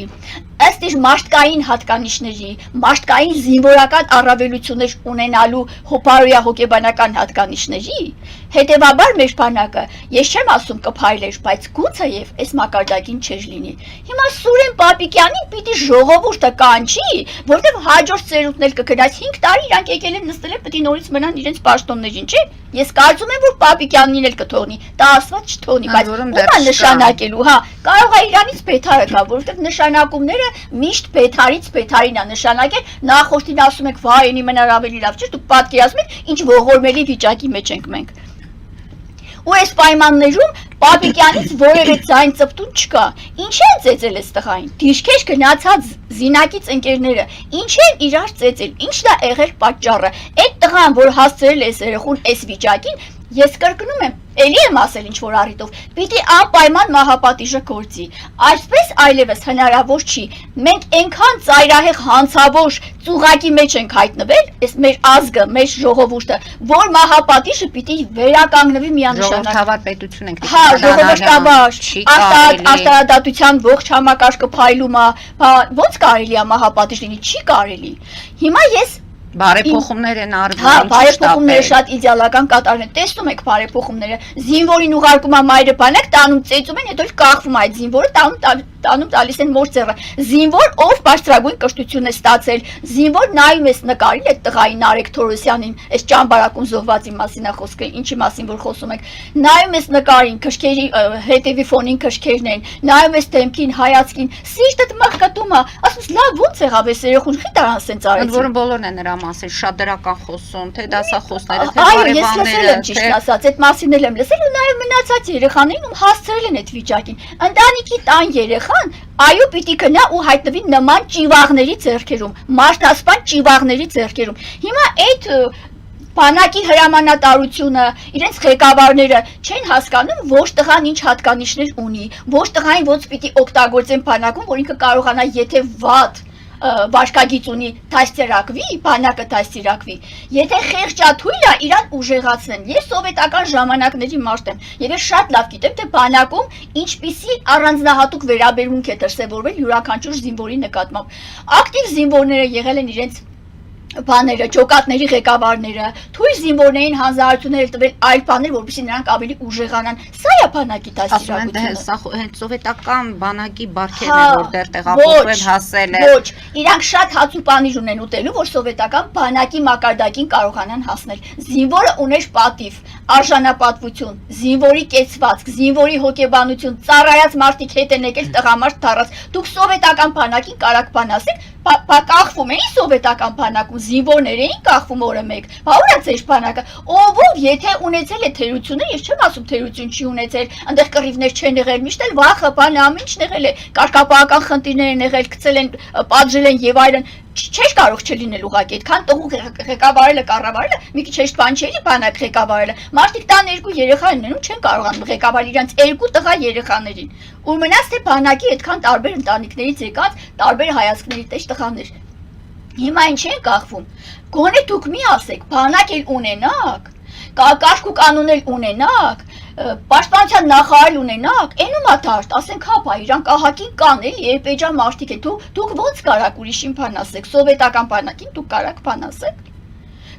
ըստ իր մարդկային հատկանիշների, մարդկային զինվորական առավելություններ ունենալու հոպարոյա հոգեբանական հատկանիշների, հետևաբար մեր բանակը, ես չեմ ասում կփայլեր, բայց գուցե եւ այս մակարդակին չէր լինի։ Հիմա Սուրեն Պապիկյանին պիտի ժողովուրդը կանչի, որտեղ հաջորդ ծերունդն էլ կգնաց 5 տարի իրանք եկել են նստել են, պիտի նորից մնան իրենց պաշտոններին, չէ՞։ Ես կարծում եմ, որ Պապիկյանին էլ կթողնի, դա ասված չթողնի, բայց ո՞ւմ է նշանակելու, կարող է իրանից Փեթարը գա, որովհետեւ նշանակումները միշտ Փեթարից Փեթարին է նշանակել, նախորդին ասում եք, վայ, ինի մնար ավելի լավ, չէ՞, դուք պատկերացնում եք, ինչ ողորմելի վիճակի մեջ ենք մենք։ Ու այս պայմաններում Պապիկյանից որևէ ձայն ծպտուն չկա։ Ինչ են ծեծել այս տղային։ Դիշքեր գնացած զինակից ընկերները, ինչ են իրար ծեծել, ինչն է եղել պատճառը։ Այդ տղան, որ հասցրել է այս երեխուն այս վիճակին, Ես կրկնում եմ, ելի եմ ասել ինչ որ առիթով, պիտի անպայման մահապատիժը գործի։ Այսպես այլևս հնարավոր չի։ Մենք այնքան ծայրահեղ հանցավոր ծուղակի մեջ ենք հայտնվել, այս մեր ազգը, մեր ժողովուրդը, որ մահապատիժը պիտի վերականգնվի միանշանակ։ Ժողովրդավար պետություն ենք։ Հա, ժողովրդավար, արտադրության ողջ համակարգը փայլում է, ո՞նց կարելի է մահապատիժ լինի, չի կարելի։ Հիմա ես Բարեփոխումներ են արվում։ Հա, բարեփոխումները շատ իդեալական կատարվում են։ Տեսնում եք բարեփոխումները։ Զինվորին ուղարկում է մայրը բանակ, տանում ծեծում են, հետո էլ կախվում այդ զինվորը, տանում տալիս են մոր ծեռը։ Զինվոր, ով բարձրագույն կրթություն է ստացել, զինվոր նայում ես նկարին այդ տղային Նարեկ Թորոսյանին, այս ճամբարակում զոհվածի մասին է խոսքը, ինչի մասին որ խոսում եք։ Նայում ես նկարին, քրքերի հետևի ֆոնին քրքերն են, նայում ես դեմքին, հայացքին, սիրտդ մղկտում է, ասում ես լավ ո՞նց եղավ այս երեխուն, խի տարան սենց արեցին։ Որը բոլորն են նրա մասին շատ դրական խոսում, թե դասախոսները, թե Այո, ես լսել բարևանները, եմ ճիշտ ասած, այդ մասին էլ եմ լսել ու նաև մնացած երեխաներին ում հասցրել են այդ վիճակին։ Ընտանիքի տան երեխան, այո, պիտի գնա ու հայտնվի նման ճիվաղների ձեռքերում, մարդասպան ճիվաղների ձեռքերում։ Հիմա այդ բանակի հրամանատարությունը, իրենց ղեկավարները չեն հասկանում, ոչ տղան ինչ հատկանիշներ ունի, ոչ տղային ոնց պիտի օգտագործեն բանակում, որ ինքը կարողանա եթե վատ վարկագիծ ունի դաստիարակվի, բանակը դաստիարակվի, եթե խեղճաթույլ է, իրան ուժեղացնեն։ Ես սովետական ժամանակների մարդ եմ, եւ ես շատ լավ գիտեմ, թե բանակում ինչպիսի առանձնահատուկ վերաբերմունք է դրսևորվել յուրաքանչյուր զինվորի նկատմամբ։ Ակտիվ զինվորները եղել են իրենց բաները, ջոկատների ղեկավարները, թույլ զինվորներին հանձնարարություններ տվել այլ բաներ, որպեսզի նրանք ավելի ուժեղանան։ Սա է բանակի դաստիարակությունը։ Սա հենց սովետական բանակի բարքերն է, որտեղ տեղափոխվել հասել է։ Ոչ, իրանք շատ հաց ու պանիր ունեն ուտելու, որ սովետական բանակի մակարդակին կարողանան հասնել։ Զինվորը ուներ պատիվ, արժանապատվություն, զինվորի կեցվածք, զինվորի հոգեբանություն, ծառայած մարդիկ հետ են եկել տղամարդ դառած։ Դուք սովետական բանակին կարակ բան ասեք, կախվում էին սովետական բանակում, զինվորներ էին կախվում օրը մեկ։ Բա ուր է ձեր բանակը։ Ով եթե ունեցել է թերությունը, ես չեմ ասում թերություն չի ունեցել, այնտեղ կռիվներ չեն եղել, միշտ էլ վախը, բանը ամեն ինչ եղել է, կարգապահական խնդիրներ են եղել, գցել են, պատժել են եւ այլն։ Չէր կարող չլինել ուղղակի այդքան տղու ղեկավարելը, կառավարելը, մի քիչ հեշտ բան չէ, բանակ ղեկավարելը։ Մարդիկ տան երկու երեխա ունենում, չեն կարողանում ղեկավարել իրենց երկու տղա երեխաներին։ Ու մնաց թե բանակի այդքան տարբեր ընտանիքներից եկած տարբեր հայացքների տեղ տղաներ։ Հիմա ինչ են կախվում։ Գոնե դուք մի ասեք, բանակ էլ ունենաք, կարգ ու կանոն էլ ունենաք, պաշտպանության նախարար ունենաք, այնու մաթարտ, ասենք հապա, իրանք ահագին կան էլի, էպեջա մարդիկ են, դուք ոնց կարաք ուրիշին բան ասեք, սովետական բանակին դուք կարաք բան ասեք։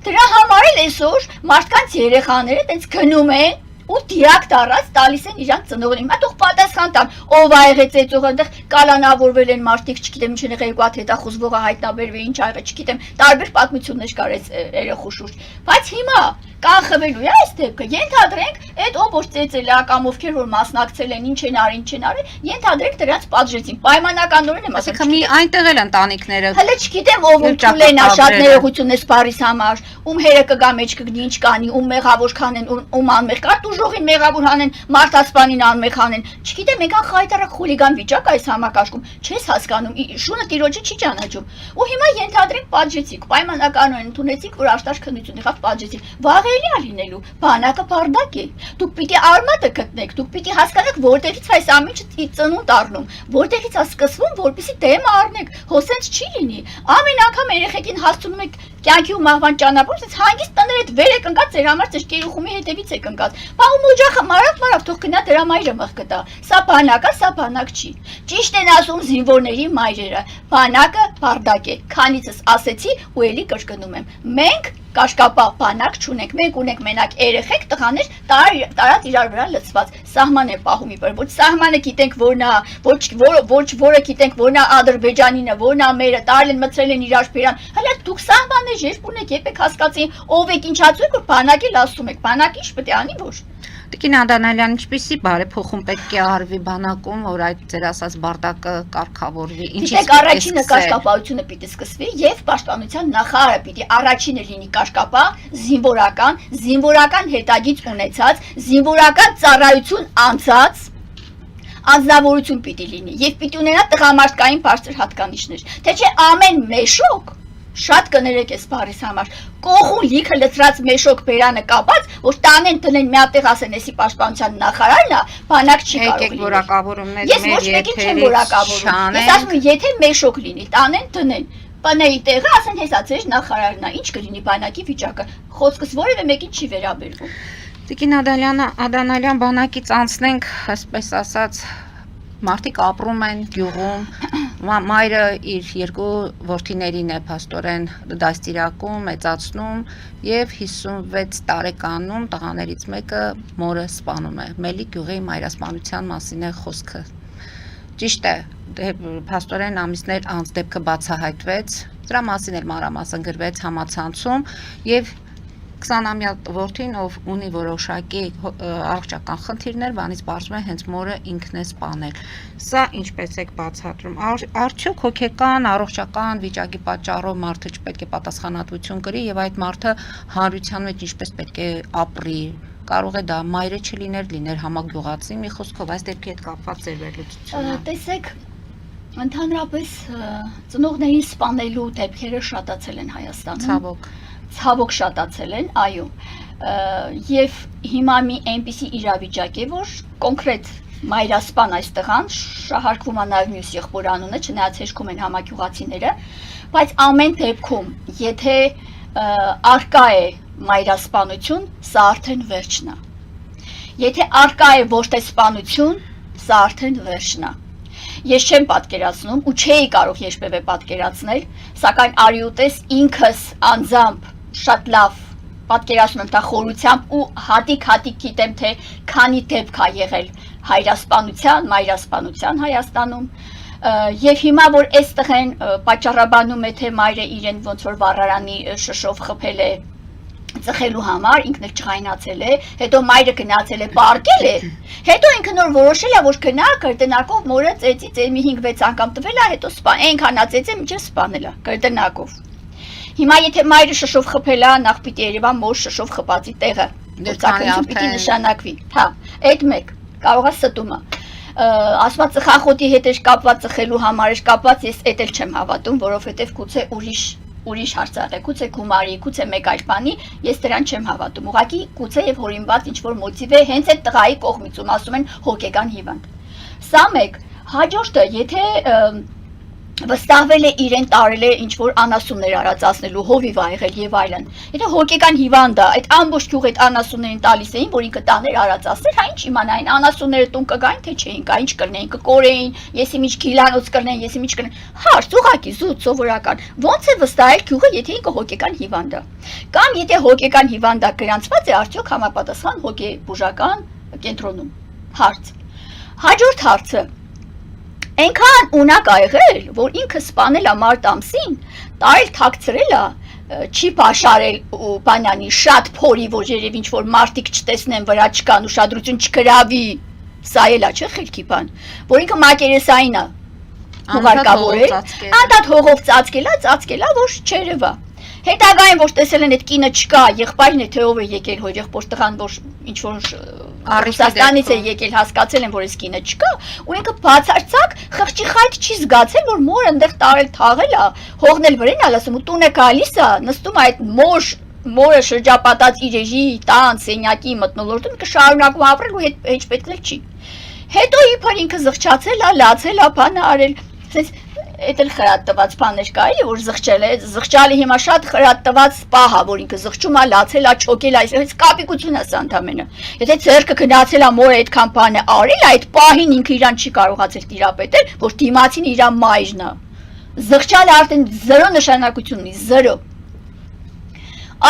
Դրա համար էլ այսօր մարդկանց երեխաները տենց գնում են ու դիրակ դառած տալիս են իրանք ծնողներին։ Հիմա թող պատասխան տան, ով ա եղել ծեծողը, այնտեղ կալանավորվել են մարդիկ, չգիտեմ ինչ են եղել, երկու հատ հետախուզվողը հայտնաբերվել, ինչ ա եղել, չգիտեմ, տարբեր պատմություններ կար այս երեխու շուրջ։ Բայց հիմա կանխվելու է այս դեպքը։ Ենթադրենք, այդ ով որ ծեծել է կամ ովքեր որ մասնակցել են, ինչ են արել, ենթադրենք դրանց պատժեցին։ Պայմանականորեն եմ ասում։ Այսինքն մի այնտեղ էլ ընտանիքները։ Հələ չգիտեմ ով ուտուլ են շատ ներողություն է սպարիս համար, ում հերը կգա մեջ կգնի ինչ կանի, ում մեղավոր քանեն, ում անմեղ կար, ուժողին մեղավոր հանեն, մարդասպանին անմեղ հանեն։ Չգիտեմ, եկան խայտարակ խուլիգան վիճակ այս համակարգում, չես հասկանում, շունը տիրոջը չի ճանաչում։ Ու հիմա ենթադրենք պատժեցիք, պայմանականորեն ընդունեցիք, որ աշտարժ քննություն եղավ պատժեցիք։ Վաղելի է լինելու, բանակը բարդակ է։ Դուք պիտի արմատը գտնեք, դուք պիտի հասկանաք, որտեղից այս ամեն ինչը ծնունդ առնում, որտեղից է սկսվում, որպեսզի դեմը առնեք, հոսենց չի լինի։ Ամեն անգամ երեխեքին հասցնում եք կյանքի ու մահվան ճանապարհ, ասես հանգիստ տներ այդ վեր եք ընկած, ձեր համար ձեր կերուխումի հետևից եք ընկած։ Բա ում օջախը մարավ թող գնա դրա մայրը մղկտա։ Սա բանակ է, սա բանակ չի։ Ճիշտ են ասում զինվորների մայրերը, բանակը բարդակ է։ Քանիցս ասեցի ու էլի կրկնում եմ։ Մենք կաշկապահ բանակ չունենք, մենք ունենք մենակ երեխեք, տղաներ տարած իրար վրա լցված, սահման է պահում իբր, ոչ սահմանը գիտենք որն է, որը գիտենք որն է Ադրբեջանինը, որն է մերը, տարել են մցրել են իրար բերան, հələ դուք սահմաններ երբ ունեք, եպեք հասկացին, ով եք ինչացու եք, որ բանակի լասում եք, բանակի ինչ պետք է անի ոչ։ Տիկին Անդանալյան, ինչպիսի բարեփոխում պետք է արվի բանակում, որ այդ ձեր ասած բարդակը կարգավորվի, ինչից առաջինը կարգապահությունը պիտի սկսվի եւ պաշտպանության նախարարը պիտի առաջինը լինի կարգապահ, զինվորական հետագիծ ունեցած, զինվորական ծառայություն անցած անձնավորություն պիտի լինի եւ պիտի ունենա տղամարդկային բարձր հատկանիշներ, թե չէ ամեն մեշոկ Շատ կներեք այս բառիս համար։ Կողուն լիքը լցրած մեշոկ բերանը կապած, որ տանեն տնեն մի հատ ասեն, էսի պաշտպանության նախարարն է, բանակ չի կարող Եկեք որակավորումներ Ես ոչ մեկին չեմ որակավորում։ Ես ասում եմ, եթե մեշոկ լինի, տանեն տնեն, բանայի տեղը ասեն, հեսա ձեր նախարարն է, ինչ կլինի բանակի վիճակը։ Խոսքս որևէ մեկին չի վերաբերվում։ Տիկին Ադանալյան բանակից անցնենք, այսպես ասած, մարդիկ ապրում են գյուղում, մայրը իր երկու որդիներին է փաստորեն դաստիարակում, մեծացնում եւ 56 տարեկանում տղաներից մեկը մորը սպանում է։ Մելիք գյուղի մայրասպանության մասին է խոսքը։ Ճիշտ է, փաստորեն ամիսներ անց դեպքը բացահայտվեց, դրա մասին էլ մանրամասն գրվեց համացանցում եւ 20-ամյա որդին, ով ունի որոշակի առողջական խնդիրներ, բանից պարզվում է հենց մորը ինքն է սպանել։ Սա ինչպես եք բացատրում։ Արդյոք հոգեկան, առողջական վիճակի պատճառով մարդը չպետք է պատասխանատվություն կրի եւ այդ մարդը հանրության մեջ ինչպես պետք է ապրի։ Կարող է դա մայրը չլիներ, լիներ համագյուղացի, մի խոսքով այս դեպքի հետ կապված ձեր վերլուծությունը։ Տեսեք, ընդհանրապես ծնողներին սպանելու դեպքերը շատացել են Հայաստանում։ Ցավոք շատացել են, այո, եւ հիմա մի այնպիսի իրավիճակ է, որ կոնկրետ մայրասպան այս տղան շահարկվում է նաեւ մյուս եղբոր անունը, չնայած հեշքում են համագյուղացիները, բայց ամեն դեպքում, եթե արկա է մայրասպանություն, սա արդեն վերջն է։ Եթե արկա է ոչ թե սպանություն, սա արդեն վերջն է։ Ես չեմ պատկերացնում ու չէի կարող երբևէ պատկերացնել, սակայն արիուտես ինքս անձամբ շատ լավ պատկերացնում եմ դա խորությամբ ու հատիկ գիտեմ թե քանի դեպք է եղել հայրասպանության, մայրասպանության Հայաստանում եւ հիմա որ այս տղեն պատճառաբանում է թե մայրը իրեն ոնց որ վառարանի շշով խփել է ծխելու համար, ինքն էլ չղայնացել է, հետո մայրը գնացել է, պարկել է, հետո ինքը նոր որոշել է, որ գնա կրտնակով մորը ծեծի մի 5-6 անգամ տվել է, հետո այնքան ածեց է, մինչև սպանել է կրտնակով։ Հիմա եթե մայրը շշով խփել է, նախ պիտի երևա մոր շշով խփածի տեղը, գործակալություն պիտի նշանակվի, հա, այդ մեկ, կարող է ստում է։ Ասում է ծխախոտի հետ էր կապված, ծխելու համար էր կապված, ես էդ էլ չեմ հավատում, որովհետև գուցե ուրիշ հարցարը, գուցե գումարի, գուցե մեկ այլ բանի, ես դրան չեմ հավատում։ Ուղղակի գուցե եւ հորինված ինչ-որ մոտիվ է հենց այդ տղայի կողմից, ում ասում են հոգեկան հիվանդ։ Սա մեկ, հաջորդը, եթե վստահվել է իրեն տարել է ինչ-որ անասուններ արածացնելու, հովիվ ա եղել եւ այլն։ Եթե հոգեկան հիվանդ է, այդ ամբողջ գյուղը այդ անասուններին տալիս էին, որ ինքը տաներ արածացներ, հա ինչ իմանային, անասունները տուն կգային, թե չէին, կա ինչ կրնեին, կկորեին, եսի միջ քիլանոց կրնեն, եսի միջ կրնեն։ Հարց, ուղղակի զուտ սովորական։ Ոնց է վստահել գյուղը, եթե ինքը հոգեկան հիվանդ է։ Կամ եթե հոգեկան հիվանդ է գրանցված է արդյոք համապատասխան հոգեբուժական կենտրոնում։ Հարց։ Հաջորդ հարցը Այնքան ունակ ա եղել, որ ինքը սպանել է մարտ ամսին, տարել թաքցրել է, չի պաշարել բանյանի շատ փորի, որ երև ինչ-որ մարդիկ չտեսնեն վրա չկան, ուշադրություն չգրավի, սա էլ է չէ խելքի բան, որ ինքը մակերեսային է, հուղարկավորել, անդադ հողով ծածկել է, որ չերևա։ Հետագային որ տեսել են այդ կինը չկա, եղբայրն է թե ով է եկել, հոր եղբոր տղան, որ ինչ-որ Ռուսաստանից է եկել, հասկացել են, որ այս կինը չկա, ու ինքը բացարձակ խղճի խայտ չի զգացել, որ մորը այնտեղ տարել թաղել է, հողնել վրան ալ ասում, ու տունը գալիս է, նստում է այդ մորը շրջապատած իրերի, տան, սենյակի մթնոլորտում, ինքը շարունակում ապրել ու հեչ պետք էլ չի։ Հետո իբր ինքը զղջացել է, լացել է, բանը արել, ասես Էդ էլ խրատ տված բաներ կա էլի, որ զղջել է, զղջալի հիմա շատ խրատ տված պահ է, որ ինքը զղջում է, լացել է, չոկել է, այս կապիկություն է սա ընդամենը։ Եթե ձեռքը գնացել է մորը այդքան բանը արել, այդ պահին ինքը իրան չի կարողացել տիրապետել, որ դիմացին իր մայրն է։ Զղջալը արդեն 0 նշանակություն ունի, 0։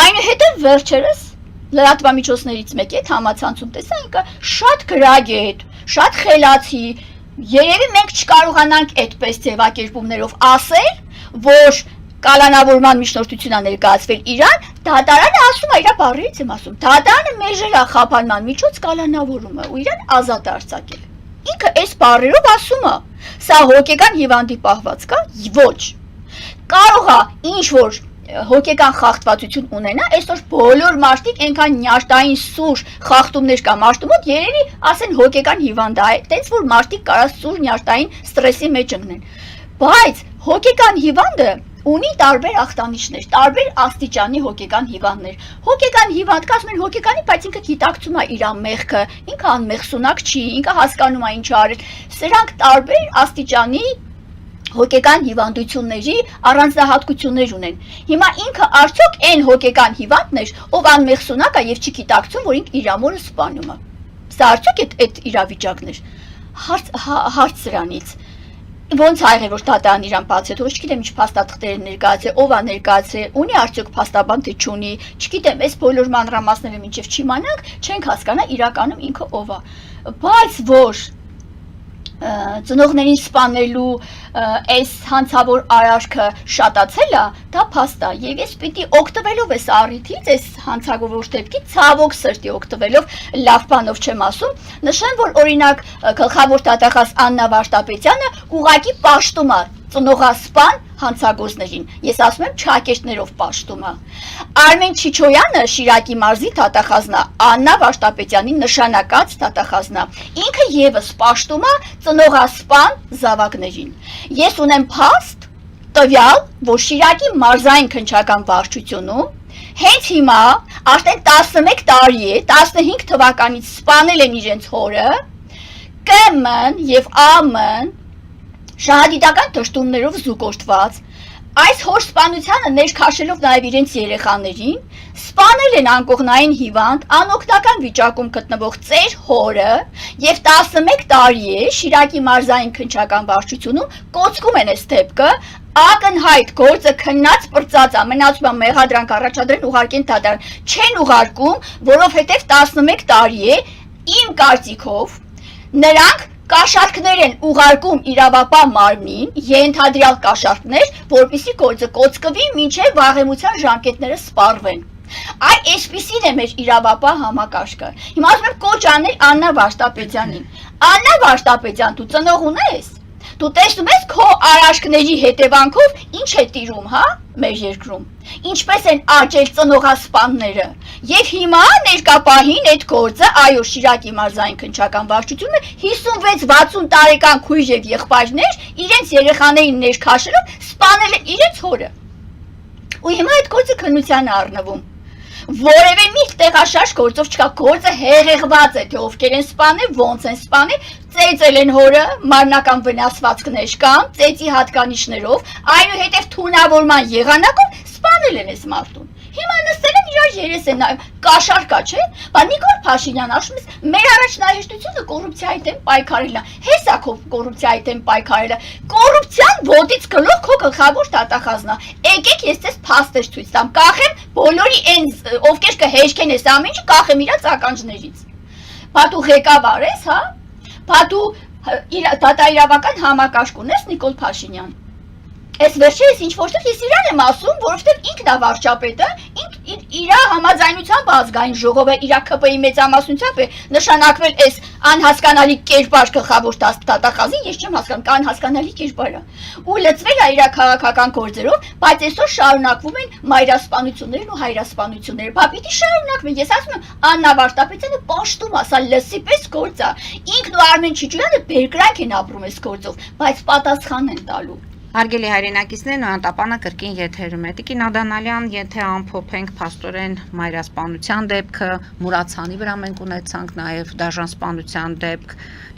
Այնուհետև վերջերս լրատվամիջոցներից մեկի հետ համացանցում տեսա ինքը շատ գրագ է, շատ խելացի Երևի մենք չկարողանանք այդպես ձևակերպումներով ասել, որ կալանավորման միջնորդություն է ներկայացվել իրան, դատարանը ասում է, իր բառերից եմ ասում, դատարանը մեժել է խափանման միջոց կալանավորումը ու իրան ազատ արձակել։ Ինքը այս բառերով ասում է, սա հոգեկան հիվանդի պահվածք է, ոչ։ Կարող է ինչ-որ հոգեկան խախտվածություն ունենա, այսօր բոլոր մարդիկ այնքան նյարդային սուր խախտումներ կա մարդու մոտ, երևի ասեն հոգեկան հիվանդ է, այդպես որ մարդիկ կարա սուր նյարդային ստրեսի մեջ ընկնեն։ Բայց հոգեկան հիվանդը ունի տարբեր ախտանիշներ, տարբեր աստիճանի հոգեկան հիվանդներ։ Հոգեկան հիվանդ կասում են հոգեկանի, բայց ինքը գիտակցում է իր մեղքը, ինքը անմեղսունակ չի, ինքը հասկանում է ինչ արել։ Սրանք տարբեր աստիճանի հոգեկան հիվանդությունների առանձնահատկություններ ունեն։ Հիմա ինքը արդյոք այն հոգեկան հիվանդն էր, ով անմեղսունակ է եւ չի գիտակցում, որ ինքը իր ամորը սպանում է։ Սա արդյոք այդ իրավիճակն էր։ Հարց սրանից։ Ոնց ա եղել որ դատարան իրան բացել, թող չգիտեմ ինչ փաստաթղթեր ներկայացել, ով է ներկայացել, ունի արդյոք փաստաբան թե չունի, չգիտեմ, այս բոլոր մանրամասները մինչև չիմանանք, չենք հասկանա իրականում ինքը ով է։ Բայց որ ծնողներին սպանելու այս հանցավոր արարքը շատացել է, դա փաստ է, եւ ես պիտի օգտվելով այս առիթից, այս հանցավոր դեպքից ցավոք սրտի օգտվելով, լավ բանով չեմ ասում, նշեմ, որ օրինակ գլխավոր դատախազ Աննա Վարդապետյանը ուղղակի պաշտում է ծնողասպան հանցագործներին, ես ասում եմ չակերտներով պաշտում է։ Արմեն Չիչոյանը Շիրակի մարզի դատախազն է, Աննա Վարդապետյանի նշանակած դատախազն է, ինքը եւս պաշտում է ծնողասպան զավակներին։ Ես ունեմ փաստ տվյալ, որ Շիրակի մարզային քննչական վարչությունում հենց հիմա արդեն 11 տարի է, 15 թվականից սպանել են իրենց հորը, ԿՄ-ն եւ ԱՄ-ն շահադիտական թշնամիներով զուգորդված, այս հոր սպանությանը ներքաշելով նաև իրենց երեխաներին, սպանել են անկողնային հիվանդ, անօգնական վիճակում գտնվող ծեր հորը եւ 11 տարի է Շիրակի մարզային քննչական վարչությունում կոծկում են այս դեպքը, ակնհայտ գործը քննած պրծած է, մնացում է մեղադրանք առաջադրեն ուղարկեն դատարան, չեն ուղարկում, որովհետեւ 11 տարի է, իմ կարծիքով նրանք կաշառքներ են ուղարկում իրավապահ մարմնին, ենթադրյալ կաշառքներ, որպեսզի գործը կոծկվի մինչև վաղեմության ժամկետները սպառվեն։ Այսպիսին է մեր իրավապահ համակարգը։ Հիմա ասում եմ կոչ անել Աննա Վարդապետյանին։ Աննա Վարդապետյան, դու ծնող ունես։ Դու տեսնում ես քո արարքների հետևանքով ինչ է տիրում, հա, մեր երկրում։ Ինչպես են աճել ծնողասպանները։ Եվ հիմա ներկապահին այդ գործը, այո, Շիրակի մարզային քննչական վարչությունը 56-60 տարեկան քույր եւ եղբայրներ իրենց երեխաներին ներքաշելով սպանել են իրենց հորը։ Ու հիմա այդ գործը քննության է առնվում։ Որևէ մի տեղաշարժ գործով չկա, գործը հեղեղված է, թե ովքեր են սպանել, ոնց են սպանել, ծեծել են հորը, մարմնական վնասվածքներ կան, ծեծի հատկանիշներով, այնուհետև թունավորման եղանակով սպանել են այս մարդուն։ Հիմա նստել են իրար երես են նայում, կաշառք է, չէ՞։ Բա Նիկոլ Փաշինյան ասում ես, մեր առաջնահերթությունը կոռուպցիայի դեմ պայքարելն է։ Հեսա քո կոռուպցիայի դեմ պայքարելը։ Կոռուպցիան ոտից գլուխ քո գլխավոր դատախազն է։ Եկեք ես ձեզ փաստեր ցույց տամ, կախեմ բոլորի այն ովքեր կհեշքեն այս ամեն ինչը, կախեմ իրաց ականջներից։ Բա դու ղեկավար ես, հա։ Բա դու դատաիրավական համակարգ ունես, Նիկոլ Փաշինյան։ Այս վերջերս ինչ որտեղ ես իրան եմ ասում, որովհետև ինքն է վարչապետը, իր համաձայնությամբ ազգային ժողովը իր ԿՊ-ի մեծամասնությամբ է նշանակվել այս անհասկանալի կերպար գլխավոր դատախազին, ես չեմ հասկանում, կա անհասկանալի կերպարը։ Ու լծվել է իր քաղաքական գործերով, բայց այսօր շարունակվում են մայրասպանություններն ու հայրասպանությունները։ Բա պիտի շարունակվեն։ Ես ասում եմ, Աննա Վարդապետյանը պաշտում է, սա լսի պես գործ է։ Ինքն ու Արմեն Չիչոյանը բերկրանք են ապրում այս գործով, բայց պատասխան են տալու։ Հարգելի հայրենակիցներն ու անտապանը կրկին եթերում է։ Տիկին Ադանալյան, եթե ամփոփենք փաստորեն մայրասպանության դեպքը, Մուրացյանի վրա մենք ունեցանք նաև դաժան սպանության դեպք,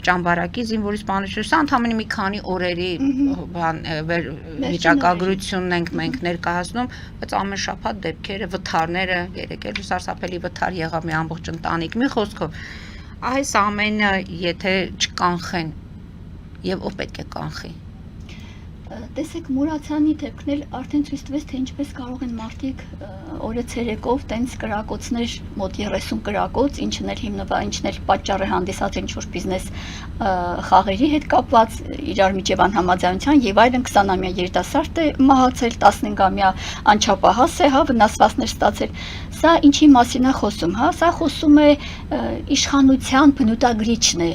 Ճամբարակի զինվորի սպանությունը, սա ընդամենը մի քանի օրերի վիճակագրությունն ենք մենք ներկայացնում, բայց ամեն շաբաթ դեպքերը, վթարները, երեք էլ սարսափելի վթար եղավ մի ամբողջ ընտանիք, մի խոսքով, այս ամենը եթե չկանխեն, եւ ով պետք է կանխի։ Տեսեք Մուրացյանի դեպքն էլ արդեն ցույց տվեց, թե ինչպես կարող են մարդիկ օրը ցերեկով տենց կրակոցներ, մոտ 30 կրակոց, ինչն էլ հիմնված, ինչն էլ պատճառ է հանդիսացել ինչ-որ բիզնես խաղերի հետ կապված, իրար միջև անհամաձայնության եւ այլն 20-ամյա երիտասարդ է մահացել, 15-ամյա անչափահաս է, հա, վնասվածքներ ստացել։ Սա ինչի մասին է խոսում, հա, սա խոսում է իշխանության բնութագրիչն է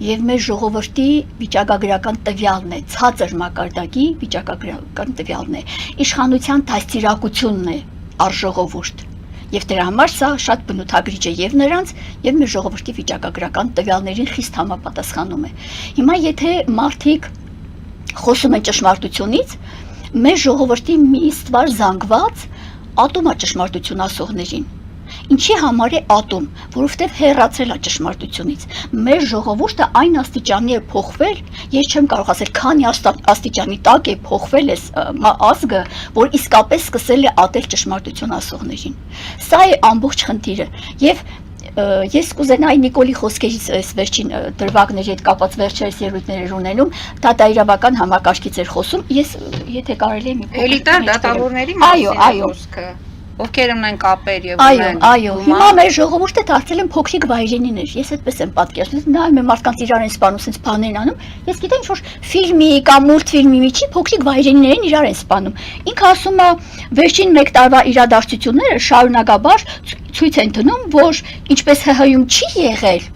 եւ մեր ժողովրդի վիճակագրական տվյալն է, ցածր մակարդակի վիճակագրական տվյալն է, իշխանության դաստիարակությունն է առժողովուրդ։ Եվ դրա համար սա շատ բնութագրիչ է եւ նրանց եւ մեր ժողովրդի վիճակագրական տվյալներին խիստ համապատասխանում է։ Հիմա եթե մարդիկ խոսում են ճշմարտությունից, մեր ժողովրդի մի ստվար զանգված ատոմ է ճշմարտություն ասողներին։ Ինչի համար է ատոմ, որովհետև հեռացել է ճշմարտությունից։ Մեր ժողովուրդը այն աստիճանի է փոխվել, ես չեմ կարող ասել, քանի աստիճանի տակ է փոխվել ազգը, որ իսկապես սկսել է ատել ճշմարտություն ասողներին։ Սա է ամբողջ խնդիրը։ Եվ ես կուզենայի Նիկոլի խոսքերից այս վերջին դրվագների հետ կապված վերջերս ելույթներ ունենում, դատաիրավական համակարգից էր խոսում, ես եթե կարելի է մի փոքր էլիտար դատավորների խոսքը, ովքեր ունեն կապեր եւ ունեն։ Այո, հիմա մեր ժողովուրդը դարձել են փոքրիկ վայրենիներ։ Ես այդպես եմ պատկերացնում, նայում եմ մարդկանց իրար են սպանում, sense բաներ են անում։ Ես գիտեմ, որ ֆիլմի կամ մուլտֆիլմի միջի փոքրիկ վայրենիներին իրար են սպանում։ Ինքը ասում է, վերջին 1 տարվա իրադարձությունները շարունակաբար ցույց են տնում, որ ինչպես ՀՀ-ում չի եղել,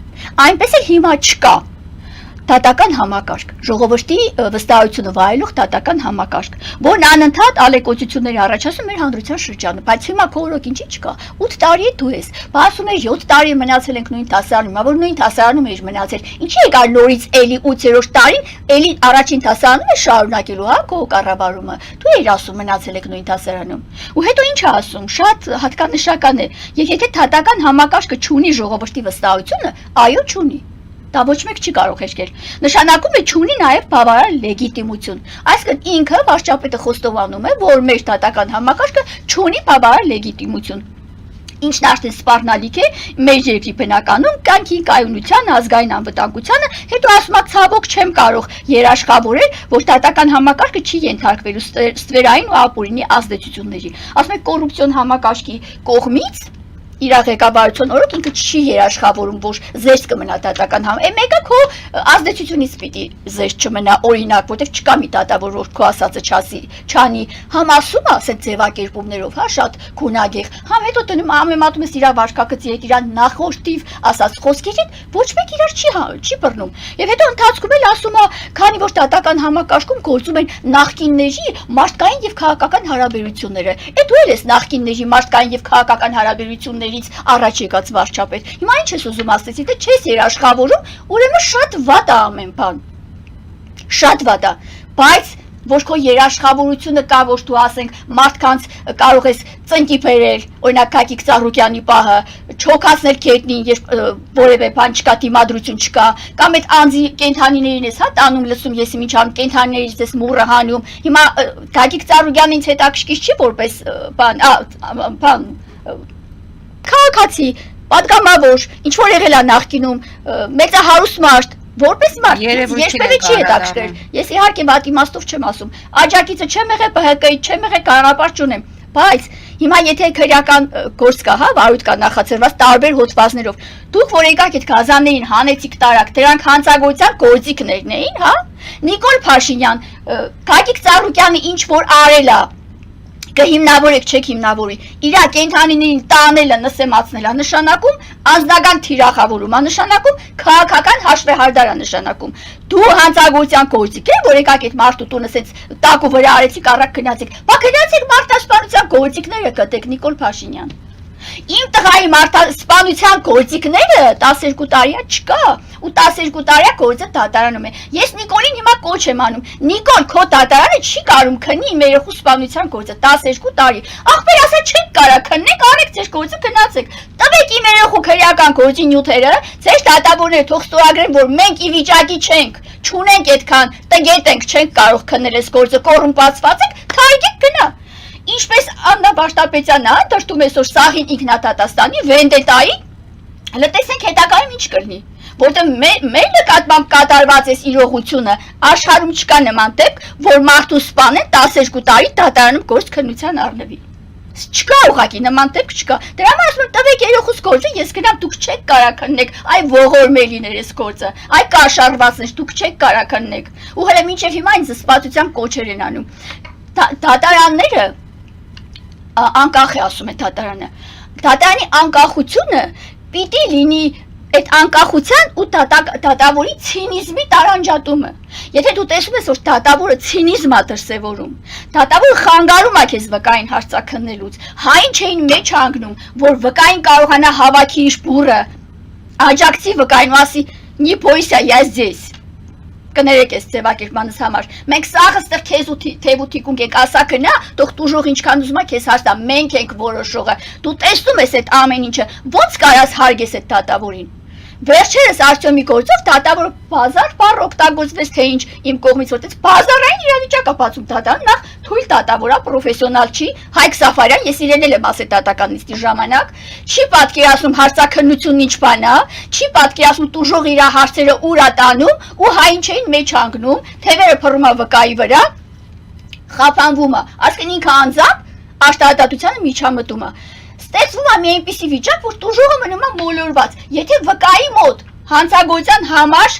այնպես էլ հիմա չկա։ Դատական համակարգ, ժողովրդի վստահությունը վայելող դատական համակարգ, որն անընդհատ ալեկոծությունների առաջացնում մեր հանրության շրջանում, բայց հիմա քորոք ինչի չկա, 8 տարի է դու ես, ասում ես 7 տարի մնացել ենք նույն դասարանում, որ նույն դասարանում էիր մնացել, ինչի եկար նորից էլի 8-րդ տարին, էլի առաջին դասարանում է շարունակելու, հա, քո կառավարումը, դու էիր ասում մնացել եք նույն դասարանում, ու հետո ինչ է ասում, շատ հատկանշական է, եթե դատական համակարգը չունի ժողովրդի վստահությունը, այո չունի։ Դա ոչ մեկ չի կարող հեշտել։ Նշանակում է չունի նաև բավարար լեգիտիմություն։ Այսինքն ինքը վարչապետը խոստովանում է, որ մեր դատական համակարգը չունի բավարար լեգիտիմություն։ Ինչն արդեն սպառնալիք է մեր երկրի բնականում, կյանքի կայունության, ազգային անվտանգությանը, հետո ասում է ցավոք չեմ կարող երաշխավորել, որ դատական համակարգը չի ենթարկվելու ստվերային ու ապօրինի ազդեցությունների։ Ասում է կոռուպցիոն համակարգի կողմից իր ղեկավարության օրոք ինքը չի երաշխավորում, որ զերծ կմնա դատական մեկը քո ազդեցությունից պիտի զերծ չմնա, օրինակ, որտեղ չկա մի դատավոր, որ քո ասածը չանի, համ ասում է ասել ձևակերպումներով, հա, շատ քունագեղ, համ հետո դնում ամեմատում ես իր վարքագծի հետ, իր նախորդիվ ասած խոսքերին, ոչ մեկ իրար չի բռնում։ Եվ հետո ընթացքում էլ ասում է, քանի որ դատական համակարգում գործում են նախկինների մարդկային եւ քաղաքական հարաբերությունները։ Դու էլ ես նախկինների մարդկային եւ քաղաքական հարաբերությունները առաջ եկած վարչապետ։ Հիմա ինչ ես ուզում ասեցի, թե չես երաշխավորում, ուրեմն շատ վատ է ամեն բան։ Շատ վատ է, բայց որ քո երաշխավորությունը կա, որ դու ասենք մարդկանց կարող ես ծնկի բերել, օրինակ Գագիկ Ծառուկյանի պահը, չոքացնել քետնին, երբ որևէ բան չկա, դիմադրություն չկա, կամ այդ անձի կենթանիներին ես հա տանում լսում, ես ինչ անում, կենթանիներից ես մուրը հանում։ Հիմա Գագիկ Ծառուկյանն ինձ հետաքրքիր չի որպես բան քաղաքացի, պատգամավոր, ինչ որ եղել է նախկինում, մեծահարուստ մարդ, որպես մարդ, երբևէ չի հետաքրքրել։ Ես իհարկե վատ իմաստով չեմ ասում, աջակիցը չեմ եղել, ԲՀԿ-ից չեմ եղել, կառավար չունեմ, բայց հիմա եթե քրեական գործ կա, հա, վարույթ կա նախաձեռնված տարբեր հոդվածներով, դուք որ եկաք այդ գազաններին հանեցիք տարակ, դրանք հանցագործության գործիքներն էին, հա, Նիկոլ Փաշինյան, Գագիկ Ծառուկյանը ինչ որ արել է, կհիմնավորեք, չեք հիմնավորի, իրա կենթանիներին տանելը, նսեմացնելը նշանակում, անձնական թիրախավորում նշանակում, քաղաքական հաշվեհարդար նշանակում։ Դու հանցագործության գործիք է, որ եկաք այդ մարդու տունը սենց տակու վրա արեցիք, առակ գնացիք, բա գնացիք մարդասպանության գործիքները գտեք, Նիկոլ Փաշինյան։ Իմ տղայի մարդասպանության գործիքները 12 տարիա չկա, ու 12 տարիա գործը դատարանում է։ Ես Նիկոլին հիմա կոչ եմ անում։ Նիկոլ, քո դատարանը չի կարում քննի իմ երեխու սպանության գործը 12 տարի։ Ախպեր ասա չեք կարա քննեք, արեք ձեր գործը գնացեք։ Տվեք իմ երեխու քրեական գործի նյութերը, ձեր դատավորները թող ստորագրեն, որ մենք ի վիճակի չենք, չունենք այդքան, տգետ ենք, չենք կարող քննել այս գործը, կոռումպացված եք, թարգեք գնա։ Ինչպես Աննա Բաշտապետյանը դրտում է որ սահին ինքնատատաստանի վենդետայի, լտեսենք հետագայում ինչ կլինի, որտեղ մեր նկատմամբ կատարված է իրողությունը, աշխարհում չկա նման դեպք, որ մարդու սպանեն 12 տարի դատարանում գործ քննության առնվի։ Չկա ուղղակի նման դեպք չկա։ Դրա համար ասում եմ տվեք երեխուս գործը, ես գնամ դուք չեք կարա քննեք, այ ողորմելիներ էս գործը, այ կաշառվածներ դուք չեք կարա քննեք։ Ու հələ մինչև հիմա ինձ սպասության կոչեր են անում։ Դատարանները անկախ է ասում է դատարանը։ Դատարանի անկախությունը պիտի լինի այդ անկախության ու դատավորի ցինիզմի տարանջատումը։ Եթե դու տեսնում ես որ դատավորը ցինիզմ է դրսևորում, դատավորը խանգարում է քեզ վկային հարցաքննելուց, հայն չէին մեջ հանգնում, որ վկային կարողանա հավաքի իր բուրը, աջակցի վկային, ասի՝ «Не бойся, я здесь»։ կներեք այս ձևակերպմանս համար։ Մենք սաղ ստեղ քեզ ու թեվութիկունք ենք ասա գնա, թող տուժող ինչքան ուզում ա քեզ հարցա, մենք ենք որոշողը։ Դու տեսնում ես այդ ամեն ինչը, ոնց կարաս հարգես այդ դատավորին։ Վերջերս Արտյոմի գործով դատավորը բազար բառ օգտագործվեց թե ինչ իմ կողմից, որտեղ բազարային իրավիճակ է բացում դատան, նախ թույլ դատավորա պրոֆեսիոնալ չի, Հայկ Սաֆարյան, ես իրեն եմ ասել դատական նիստի ժամանակ, չի պատկերացնում հարցաքննությունն ինչ բան է, չի պատկերացնում տուժող իր հարցերը ուր է տանում ու հային չէին մեջ հանգնում, թևերը փռում է վկայի վրա, խափանվում է, ասկին ինքը անձամբ արտահայտությանը միջամտում է։ Ստեղծվում է մի այնպիսի վիճակ, որ տուժողը մնում է մոլորված։ Եթե վկայի մոտ հանցագործության համար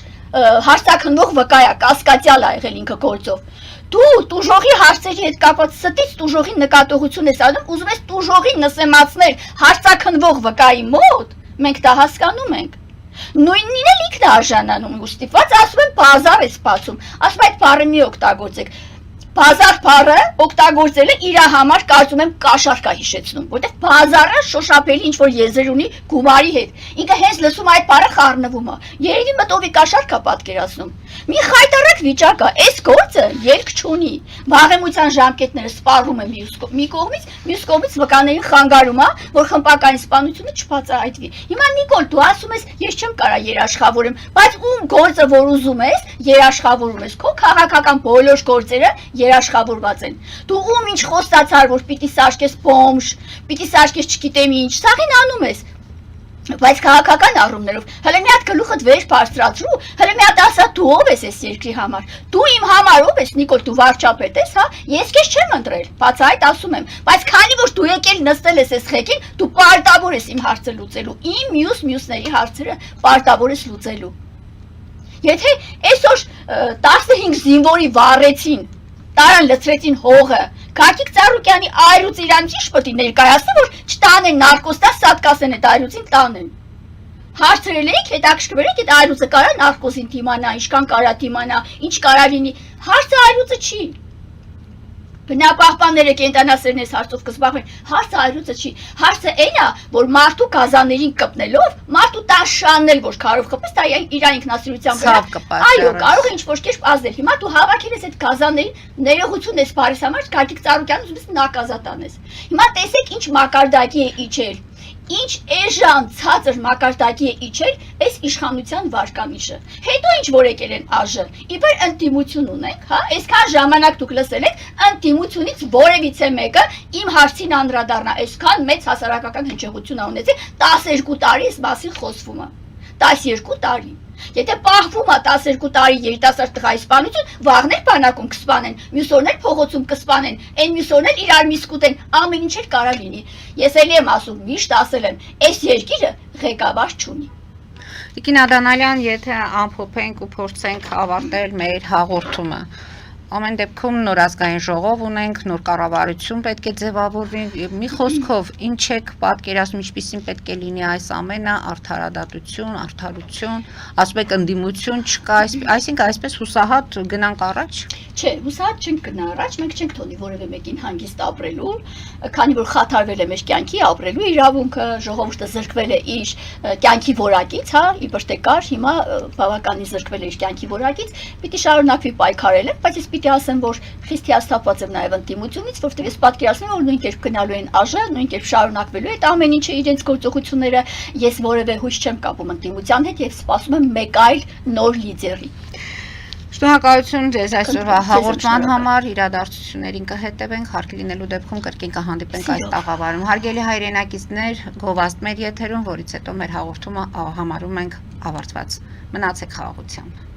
հարցաքննող վկայա կասկածյալ է եղել ինքը գործով, դու տուժողի հարցերի հետ կապված ստից տուժողի նկատողություն ես անում, ուզում ես տուժողի նսեմացնել հարցաքննող վկայի մոտ, մենք դա հասկանում ենք։ Նույնին էլ ինքն է արժանանում, ու ստիպված ասում են բազար է սպասում, ասում այդ բառը մի օգտագործեք։ Բազար բառը օգտագործելը իր համար կարծում եմ կաշառք է հիշեցնում, որտեղ բազարը շոշափելի ինչ-որ եզր ունի գումարի հետ։ Ինքը հենց լսում այդ բառը խառնվում է։ Երևի մտովի կաշառք է պատկերացնում։ Մի խայտարակ վիճակ է, այս գործը ելք չունի։ Վաղեմության ժամկետները սպառվում են մի կողմից, մյուս կողմից վկաներին խանգարում է, որ խմբակային սպանությունը չբացահայտվի։ Հիմա Նիկոլ, դու ասում ես, ես չեմ կարա երաշխավորեմ, բայց ում գործը որ ուզում ես, երաշխավորում ես։ Քո քաղաքական բոլոր գործերը երաշխավորված են։ Դու ում ինչ խոստացար, որ պիտի սարքես բոմժ, պիտի սարքես չգիտեմ ինչ, սաղին անում ես։ Բայց քաղաքական առումներով հələ մի հատ գլուխդ վեր բարձրացրու, հələ մի հատ ասա դու ով ես այս երկրի համար։ Դու իմ համար ով ես, Նիկոլ, դու վարչապետ ես, հա։ Ես քեզ չեմ ընտրել, բացահայտ ասում եմ, բայց քանի որ դու եկել նստել ես այս խեկին, դու պարտավոր ես իմ հարցը լուծելու, իմ մյուսների հարցերը պարտավոր ես լուծելու։ Եթե այսօր 15 զինվորի վառեցին, տարան լցրեցին հողը, Քարքիկ Ծառուկյանի այրուց իրան ճիշտ պետք է ներկայացնի, որ չտանեն նարկոստա սատկասեն այդ այրուցին տանեն։ Հարցրել եք, հետաքրքրվել եք, այդ այրուցը կարա նարկոսին դիմանա, ինչքան կարա դիմանա, ինչ կարա լինի։ Հարցը այրուցը չի։ Բնապահպանները կենտանասերն այս հարցով կզբաղվեն, հարցը այրուցը չի, հարցը այն է, որ մարդու գազաններին կպնելով, մարդու տաշաննել, որ քարով խփես, դա իր ինքնասիրության վրա, այո, կարող է ինչ-որ կերպ ազդել։ Հիմա դու հավաքել ես այդ գազաններին, ներողություն ես բարիս համար, Քարքիկ Ծառուկյանն ուզում ես նակազատանես։ Հիմա տեսեք ինչ մակարդակի է իջել, ինչ էժան ցածր մակարդակի է իջել այս իշխանության վարկանիշը։ Հետո ինչ որ եկել են ԱԺ, իբր ընդդիմություն ունենք, հա, այսքան ժամանակ դուք լսել եք, ընդդիմությունից որևիցե մեկը իմ հարցին անդրադառնա, այսքան մեծ հասարակական հնչեղություն ունեցել, 12 տարի այս մասին խոսվում է։ 12 տարի։ Եթե պահվում է 12 տարի երիտասարդ տղայի սպանություն, վաղներ բանակում կսպանեն, մյուս օրներ փողոցում կսպանեն, այն մյուս օրներ իրար միսկուտեն, ամեն ինչ էլ կարա լինի։ Ես էլի եմ ասում, միշտ ասել եմ, այս երկիրը ղեկավար չունի։ Տիկին Ադանալյան, եթե ամփոփենք ու փորձենք ավարտել մեր հաղորդումը, ամեն դեպքում նոր ազգային ժողով ունենք, նոր կառավարություն պետք է ձևավորվի, մի խոսքով ինչ եք պատկերացնում, ինչպիսին պետք է լինի այս ամենը, արդարադատություն, արդարություն, ասում եք ընդդիմություն չկա, այսինքն այսպես հուսահատ գնանք առաջ։ Չէ, հուսահատ չենք գնա առաջ, մենք չենք թողնի որևէ մեկին հանգիստ ապրելու, քանի որ խաթարվել է մեր կյանքի ապրելու իրավունքը, ժողովուրդը զրկվել է իր կյանքի որակից, հա, իբր թե կար, հիմա բավականին զրկվել է իր կյանքի որակից, պիտի շարունակվի պայքարելը, բայց ես պիտի ասեմ, որ խիստ հիասթափված եմ նաև ընդդիմությունից, որտեղ ես պատկերացնում եմ, որ նույն կերպ գնալու են ԱԺ, նույն կերպ շարունակվելու է այդ ամեն ինչը իրենց գործողությունները, ես որևէ հույս չեմ կապում ընդդիմության հետ եւ սպասում եմ մեկ այլ նոր լիդերի։ Շնորհակալություն ձեզ այսօրվա հաղորդման համար, իրադարձություններին կհետևենք, հարկ լինելու դեպքում կրկին կհանդիպենք այս տաղավարում։ Հարգելի հայրենակիցներ, գովազդ մեր եթերում, որից հետո մեր հաղորդումը համարում ենք ավարտված։ Մնացեք խաղաղությամբ։